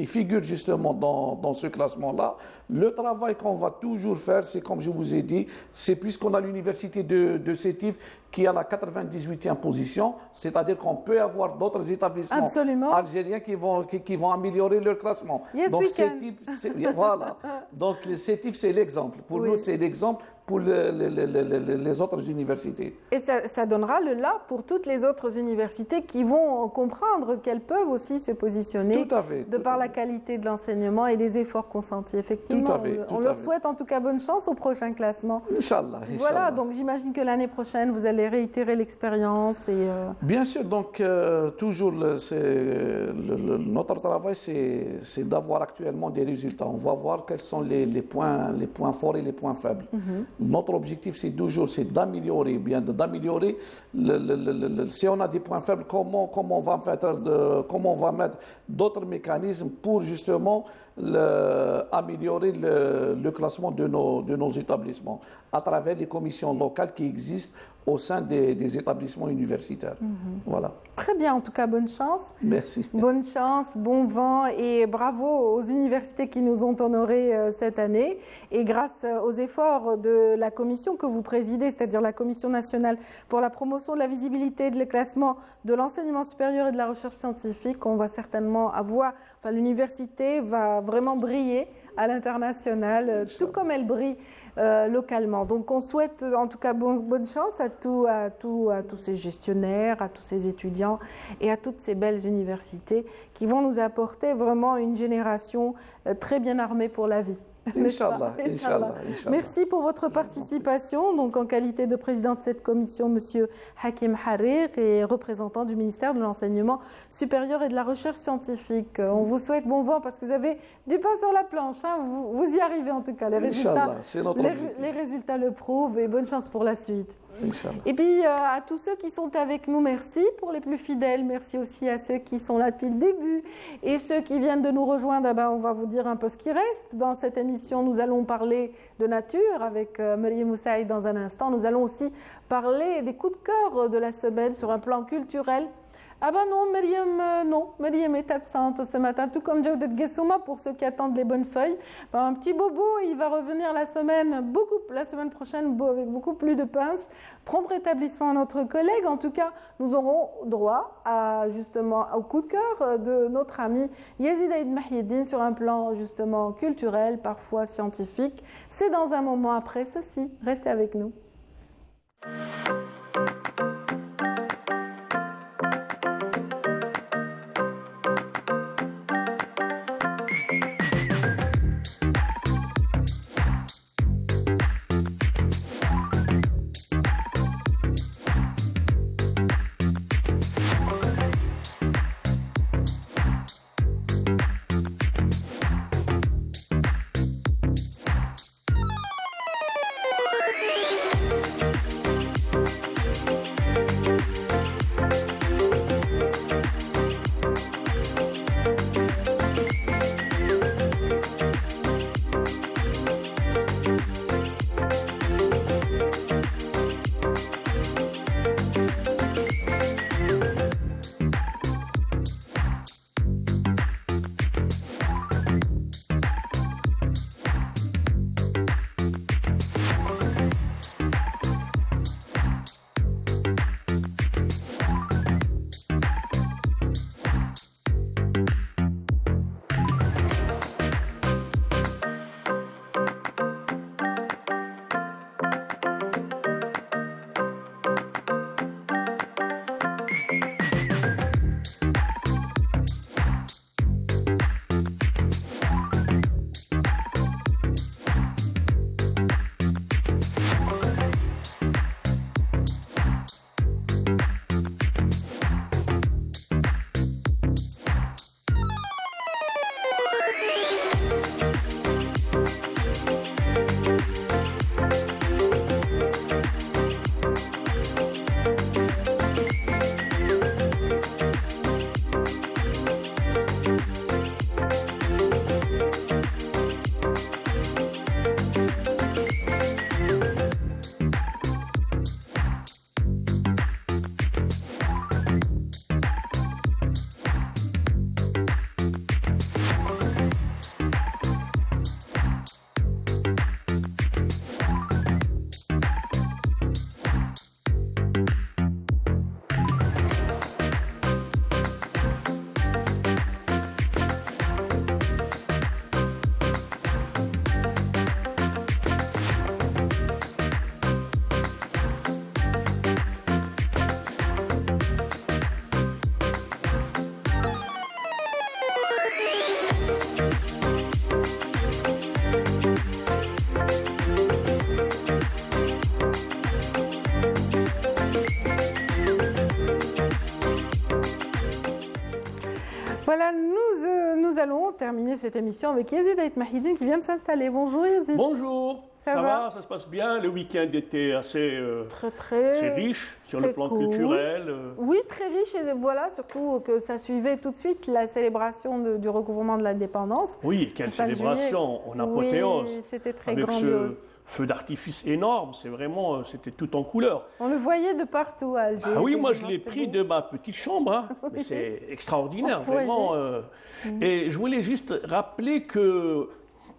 figurent justement dans ce classement-là. Le travail qu'on va toujours faire, c'est comme je vous ai dit, c'est puisqu'on a l'université de Sétif qui est à la 98e position, c'est-à-dire qu'on peut avoir d'autres établissements algériens qui vont améliorer leur classement. Yes, donc Sétif, voilà. Donc Sétif, c'est l'exemple. Pour nous, c'est l'exemple pour les autres universités. Et ça donnera le là pour toutes les autres universités qui vont comprendre qu'elles peuvent aussi se positionner par la qualité de l'enseignement et des efforts consentis. Effectivement, on leur souhaite en tout cas bonne chance au prochain classement. Inch'Allah. Voilà, donc j'imagine que l'année prochaine, vous allez réitérer l'expérience. Bien sûr, donc toujours, notre travail, c'est d'avoir actuellement des résultats. On va voir quels sont les points forts et les points faibles. Notre objectif, c'est d'améliorer, si on a des points faibles, comment on va mettre d'autres mécanismes pour justement améliorer le classement de nos établissements à travers les commissions locales qui existent au sein des établissements universitaires. Voilà. Très bien, en tout cas, bonne chance. Merci. Bonne chance, bon vent et bravo aux universités qui nous ont honorés cette année. Et grâce aux efforts de la commission que vous présidez, c'est-à-dire la Commission nationale pour la promotion de la visibilité et de le classement de l'enseignement supérieur et de la recherche scientifique, on va certainement l'université va vraiment briller à l'international, tout comme elle brille localement. Donc on souhaite en tout cas bonne chance à tous ces gestionnaires, à tous ces étudiants et à toutes ces belles universités qui vont nous apporter vraiment une génération très bien armée pour la vie. Inch'Allah. Merci pour votre participation. Donc, en qualité de président de cette commission, Monsieur Hakim Harir et représentant du ministère de l'Enseignement supérieur et de la Recherche scientifique. On vous souhaite bon vent parce que vous avez du pain sur la planche. Hein. Vous y arrivez en tout cas. Les résultats le prouvent et bonne chance pour la suite. Et puis à tous ceux qui sont avec nous, merci pour les plus fidèles, merci aussi à ceux qui sont là depuis le début et ceux qui viennent de nous rejoindre. On va vous dire un peu ce qui reste dans cette émission. Nous allons parler de nature avec Mariam Moussaïd dans un instant. Nous allons aussi parler des coups de cœur de la semaine sur un plan culturel. Ah ben non, Mariam est absente ce matin, tout comme Jawdet Gessouma pour ceux qui attendent les bonnes feuilles. Un petit bobo, il va revenir la semaine prochaine avec beaucoup plus de pince. Prompt rétablissement à notre collègue. En tout cas, nous aurons droit au coup de cœur de notre ami Yazid Aïd Mahiedine sur un plan justement culturel, parfois scientifique. C'est dans un moment après ceci. Restez avec nous. terminer cette émission avec Yazid Ait Mahidine qui vient de s'installer. Bonjour Yazid. Bonjour. Ça va? Ça se passe bien. Le week-end était assez très riche sur le plan culturel. Oui, très riche et voilà, surtout que ça suivait tout de suite la célébration du recouvrement de l'indépendance. Oui, quelle célébration en apothéose. Oui, c'était très avec grandiose. Ce feu d'artifice énorme, c'était tout en couleur. On le voyait de partout à Alger. Ah oui, moi je l'ai pris de ma petite chambre. Hein. Mais c'est extraordinaire, vraiment. Et je voulais juste rappeler que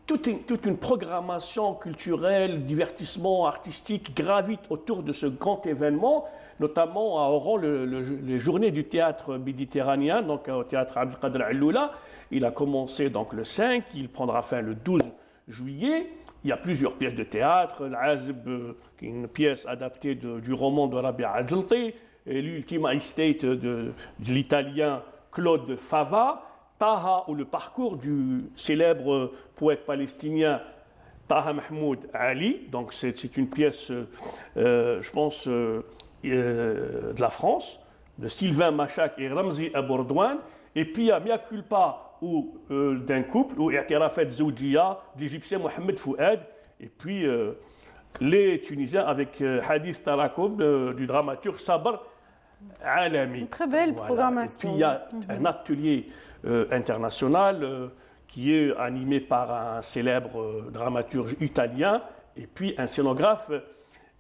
toute une programmation culturelle, divertissement artistique gravite autour de ce grand événement, notamment à Oran, les journées du théâtre méditerranéen, donc au théâtre Abdelkader Alloula. Il a commencé donc le 5, il prendra fin le 12 juillet. Il y a plusieurs pièces de théâtre, l'Azb, qui est une pièce adaptée du roman de Rabia Adjelti, et l'Ultima Estate de l'italien Claude Fava, Taha, ou le parcours du célèbre poète palestinien Taha Mahmoud Ali. Donc c'est une pièce, je pense, de la France, de Sylvain Machak et Ramzi Abourdouane. Et puis il y a Mea Culpa d'un couple, ou I'tirafat Zoujia, de l'Égyptien Mohamed Fouad. Et puis les Tunisiens avec Hadith Tarakoub du dramaturge Sabr Alami. Une très belle programmation. Et puis il y a un atelier international qui est animé par un célèbre dramaturge italien et puis un scénographe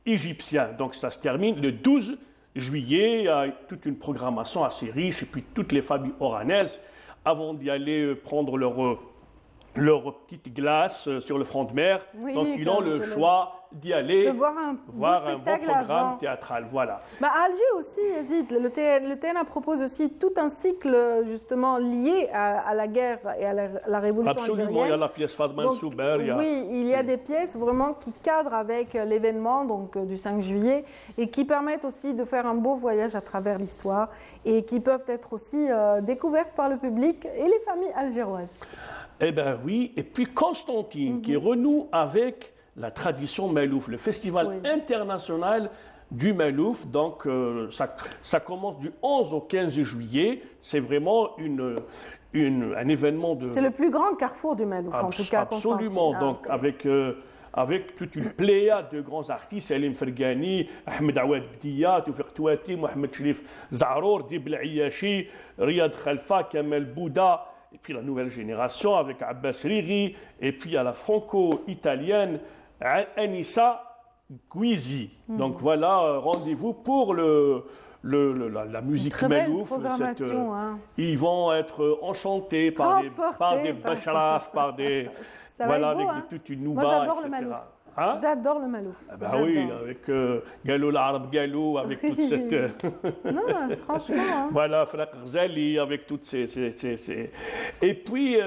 égyptien. Donc ça se termine le 12 juillet, il y a toute une programmation assez riche et puis toutes les familles oranaises, avant d'y aller prendre leur petite glace sur le front de mer, donc ils ont le choix d'y aller voir un bon programme théâtral. Voilà. À Alger aussi, Yazid, le TNA propose aussi tout un cycle justement lié à la guerre et à la révolution algérienne. Absolument, il y a la pièce Fadman Souber. Oui, il y a des pièces vraiment qui cadrent avec l'événement du 5 juillet et qui permettent aussi de faire un beau voyage à travers l'histoire et qui peuvent être aussi découvertes par le public et les familles algéroises. Eh bien oui, et puis Constantine qui renoue avec la tradition Malouf, le festival international du Malouf. Donc ça commence du 11 au 15 juillet. C'est vraiment un événement de... C'est le plus grand carrefour du Malouf, en tout cas. Absolument, donc avec toute une pléiade de grands artistes, Salim Fergani, Ahmed Awad Bdia, Toufiq Touati, Mohamed Sherif Zarour, Dib Ayashi, Riyad Khalfa, Kamel Bouda, et puis la nouvelle génération avec Abbas Riri, et puis à la franco-italienne Anissa Guizi. Donc voilà, rendez-vous pour la musique Malouf. Ils vont être enchantés par des Bashraf, par des... Voilà, avec toute une nouba, etc. Hein? J'adore le Malouf. Oui, avec Galou l'Arab Galou, avec toute cette... non, franchement. Voilà, Fraq Ghazali, avec toutes ces... Et puis,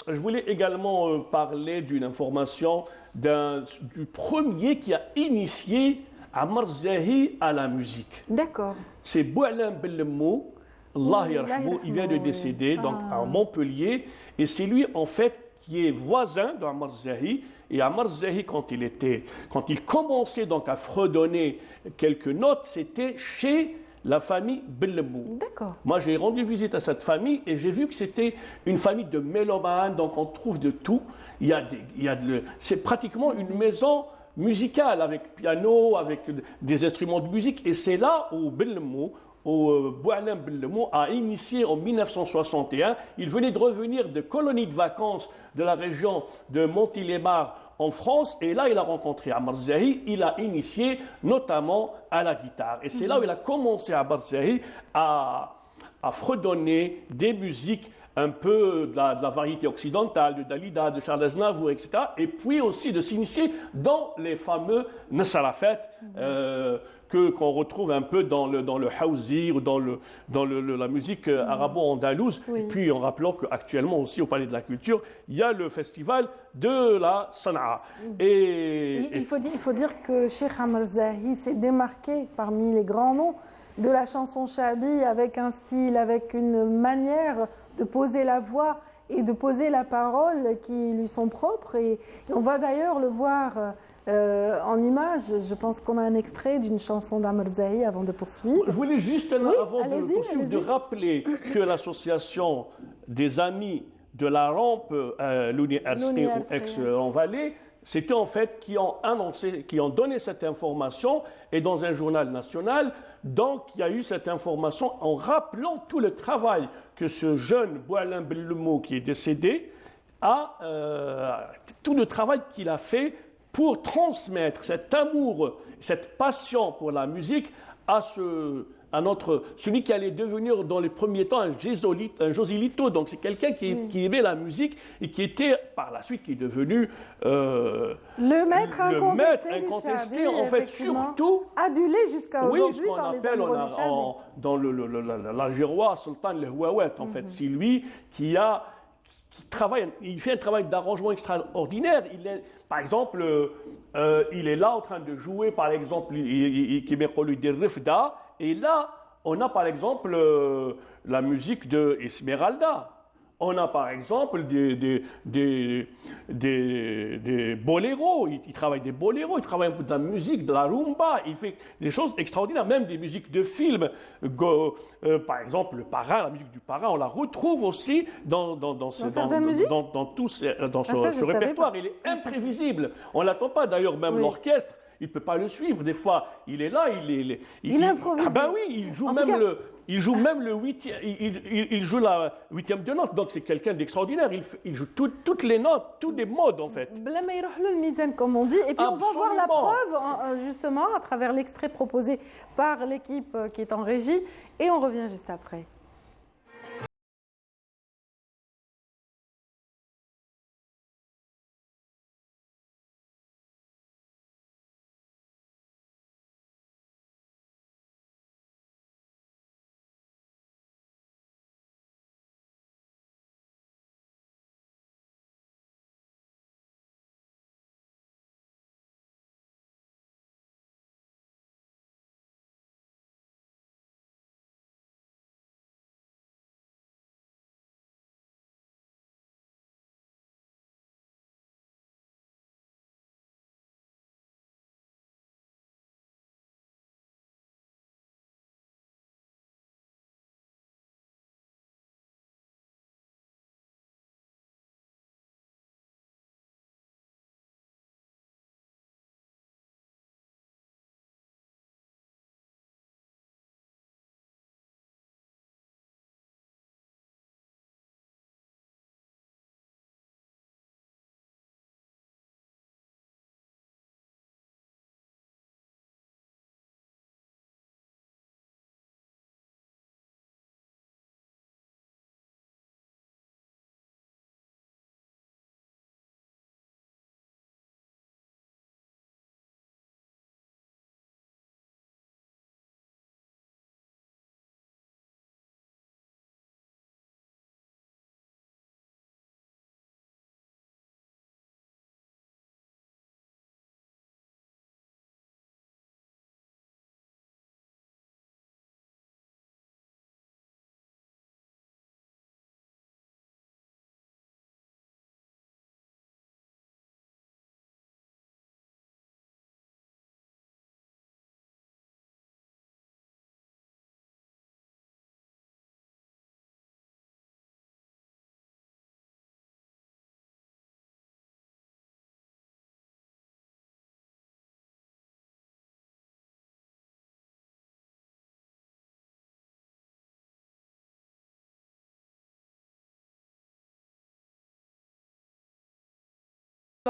je voulais également parler d'une information du premier qui a initié Ammar Zahi à la musique. D'accord. C'est Boualam Bellemou, Allah yarhamou, il vient de décéder donc, à Montpellier, et c'est lui, en fait, qui est voisin d'Ammar Zahi. Et Ammar Zahi, quand il commençait donc à fredonner quelques notes, c'était chez la famille Bellemou. D'accord. Moi, j'ai rendu visite à cette famille et j'ai vu que c'était une famille de mélomanes, donc on trouve de tout. C'est pratiquement une maison musicale avec piano, avec des instruments de musique. Et c'est là où Bellemou, Boualam Bellemou a initié en 1961. Il venait de revenir de colonie de vacances de la région de Montélimar en France, et là il a rencontré Ammar Zahi, il a initié notamment à la guitare. Et c'est là où il a commencé Ammar Zahi à fredonner des musiques un peu de la variété occidentale, de Dalida, de Charles Aznavour, etc. Et puis aussi de s'initier dans les fameux Nasrafat, qu'on retrouve un peu dans le Hawzi ou dans la musique arabo-andalouse. Oui. Et puis en rappelant qu'actuellement aussi au Palais de la Culture, il y a le festival de la Sanaa. Il faut dire que Cheikh Ammar Zahi s'est démarqué parmi les grands noms de la chanson chabi avec un style, avec une manière de poser la voix et de poser la parole qui lui sont propres. Et on va d'ailleurs le voir en image. Je pense qu'on a un extrait d'une chanson d'Ammar Zahi avant de poursuivre. Je voulais juste, avant de poursuivre, de rappeler que l'association des amis de la rampe Louni Arsri ou ex-Envalé, c'était en fait qui ont annoncé, qui ont donné cette information, et dans un journal national, donc il y a eu cette information en rappelant tout le travail que ce jeune Boualem Bellemou qui est décédé tout le travail qu'il a fait pour transmettre cet amour, cette passion pour la musique à celui qui allait devenir dans les premiers temps un Joselito. Donc c'est quelqu'un qui aimait la musique et qui était par la suite qui est devenu le maître incontesté en fait, surtout adulé jusqu'à aujourd'hui. Oui, ce qu'on appelle dans l'algérois Sultan le Houawet. En fait, c'est lui qui travaille, il fait un travail d'arrangement extraordinaire. Par exemple, il est là en train de jouer, par exemple, qui m'est des Rifda, et là, on a par exemple la musique de Esmeralda. On a par exemple des boléros, il travaille des boléros, il travaille un peu de la musique, de la rumba, il fait des choses extraordinaires, même des musiques de films. Par exemple, le Parrain, la musique du Parrain, on la retrouve aussi dans ce répertoire. Il est imprévisible, on ne l'attend pas d'ailleurs, même l'orchestre. Il ne peut pas le suivre. Des fois, il est là, il improvise. Ah ben oui, il joue même le huitième, il joue la huitième de note. Donc c'est quelqu'un d'extraordinaire. Il joue toutes les notes, tous les modes en fait. Bla ma يروح له الميزان, comme on dit. Et puis on va voir la preuve justement à travers l'extrait proposé par l'équipe qui est en régie. Et on revient juste après.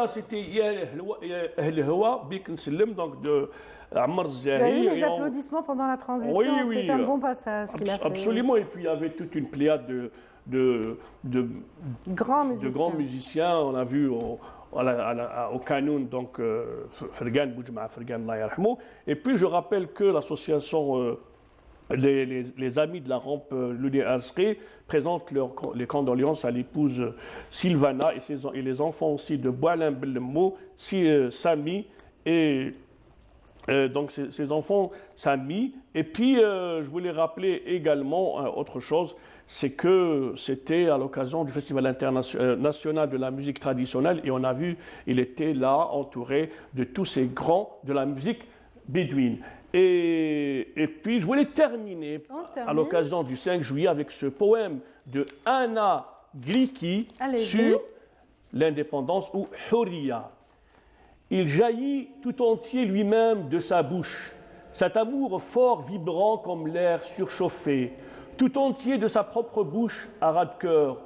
C'était Ahl Hawa, Bik Nselem, donc de Ammar Zahir. Il y a eu des applaudissements pendant la transition, c'est un bon passage qu'il a fait. Absolument, et puis il y avait toute une pléiade de grands musiciens. On a vu au Kanoun, donc Fergan Boujma Fergan Allah yarhamou. Et puis je rappelle que l'association les amis de la rampe Louni Arsri présentent les condoléances à l'épouse Sylvana et les enfants aussi de Boualem Bellemou, Sami et donc ces enfants Sami. Et puis je voulais rappeler également autre chose, c'est que c'était à l'occasion du Festival international de la musique traditionnelle et on a vu, il était là entouré de tous ces grands de la musique bédouine. Et puis, je voulais terminer à l'occasion du 5 juillet avec ce poème de Anna Griki sur l'indépendance ou Hurriya. Il jaillit tout entier lui-même de sa bouche, cet amour fort vibrant comme l'air surchauffé, tout entier de sa propre bouche à ras de cœur,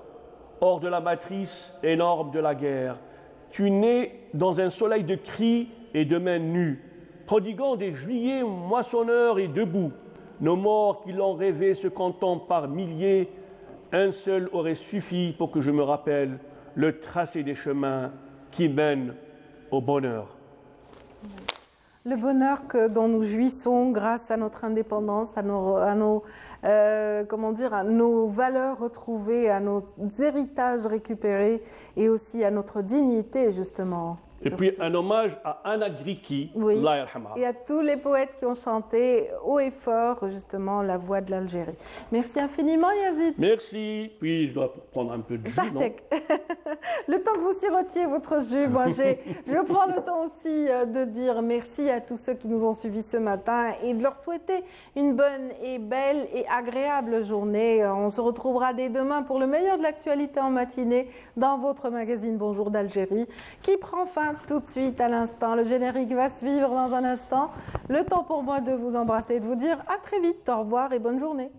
hors de la matrice énorme de la guerre. Tu nais dans un soleil de cris et de mains nues, prodiguant des juillets moissonneurs et debout. Nos morts qui l'ont rêvé se contemplent par milliers. Un seul aurait suffi pour que je me rappelle le tracé des chemins qui mènent au bonheur. Le bonheur dont nous jouissons grâce à notre indépendance, à nos valeurs retrouvées, à nos héritages récupérés et aussi à notre dignité, justement. Et puis un hommage à Anna Griki, Allah yarhamha. Et à tous les poètes qui ont chanté haut et fort, justement, la voix de l'Algérie. Merci infiniment, Yazid. Merci. Puis je dois prendre un peu de jus, non? Le temps que vous sirotiez votre jus, moi, je prends le temps aussi de dire merci à tous ceux qui nous ont suivis ce matin et de leur souhaiter une bonne et belle et agréable journée. On se retrouvera dès demain pour le meilleur de l'actualité en matinée dans votre magazine Bonjour d'Algérie, qui prend fin tout de suite à l'instant. Le générique va suivre dans un instant. Le temps pour moi de vous embrasser et de vous dire à très vite. Au revoir et bonne journée.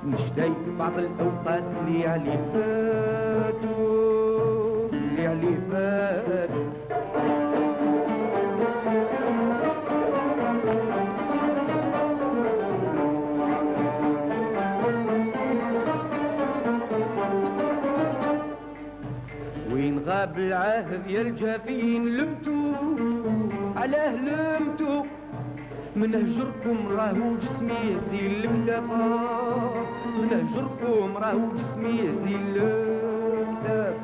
نشتاق بعض الأوقات اللي علي فاتوا اللي علي فاتوا وين غاب العهد يا الجافين لمتو علاه لمتو من هجركم راهو جسمي يزيل الملافات من هجركم راهو جسمي يزيل الكتاب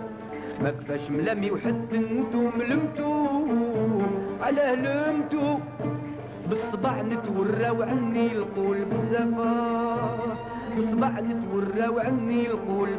ما كفاش ملامي وحتى انتو ملمتو علاه لمتو بالصبع نتوراو عني القول بزافات بالصبع نتوراو عني القول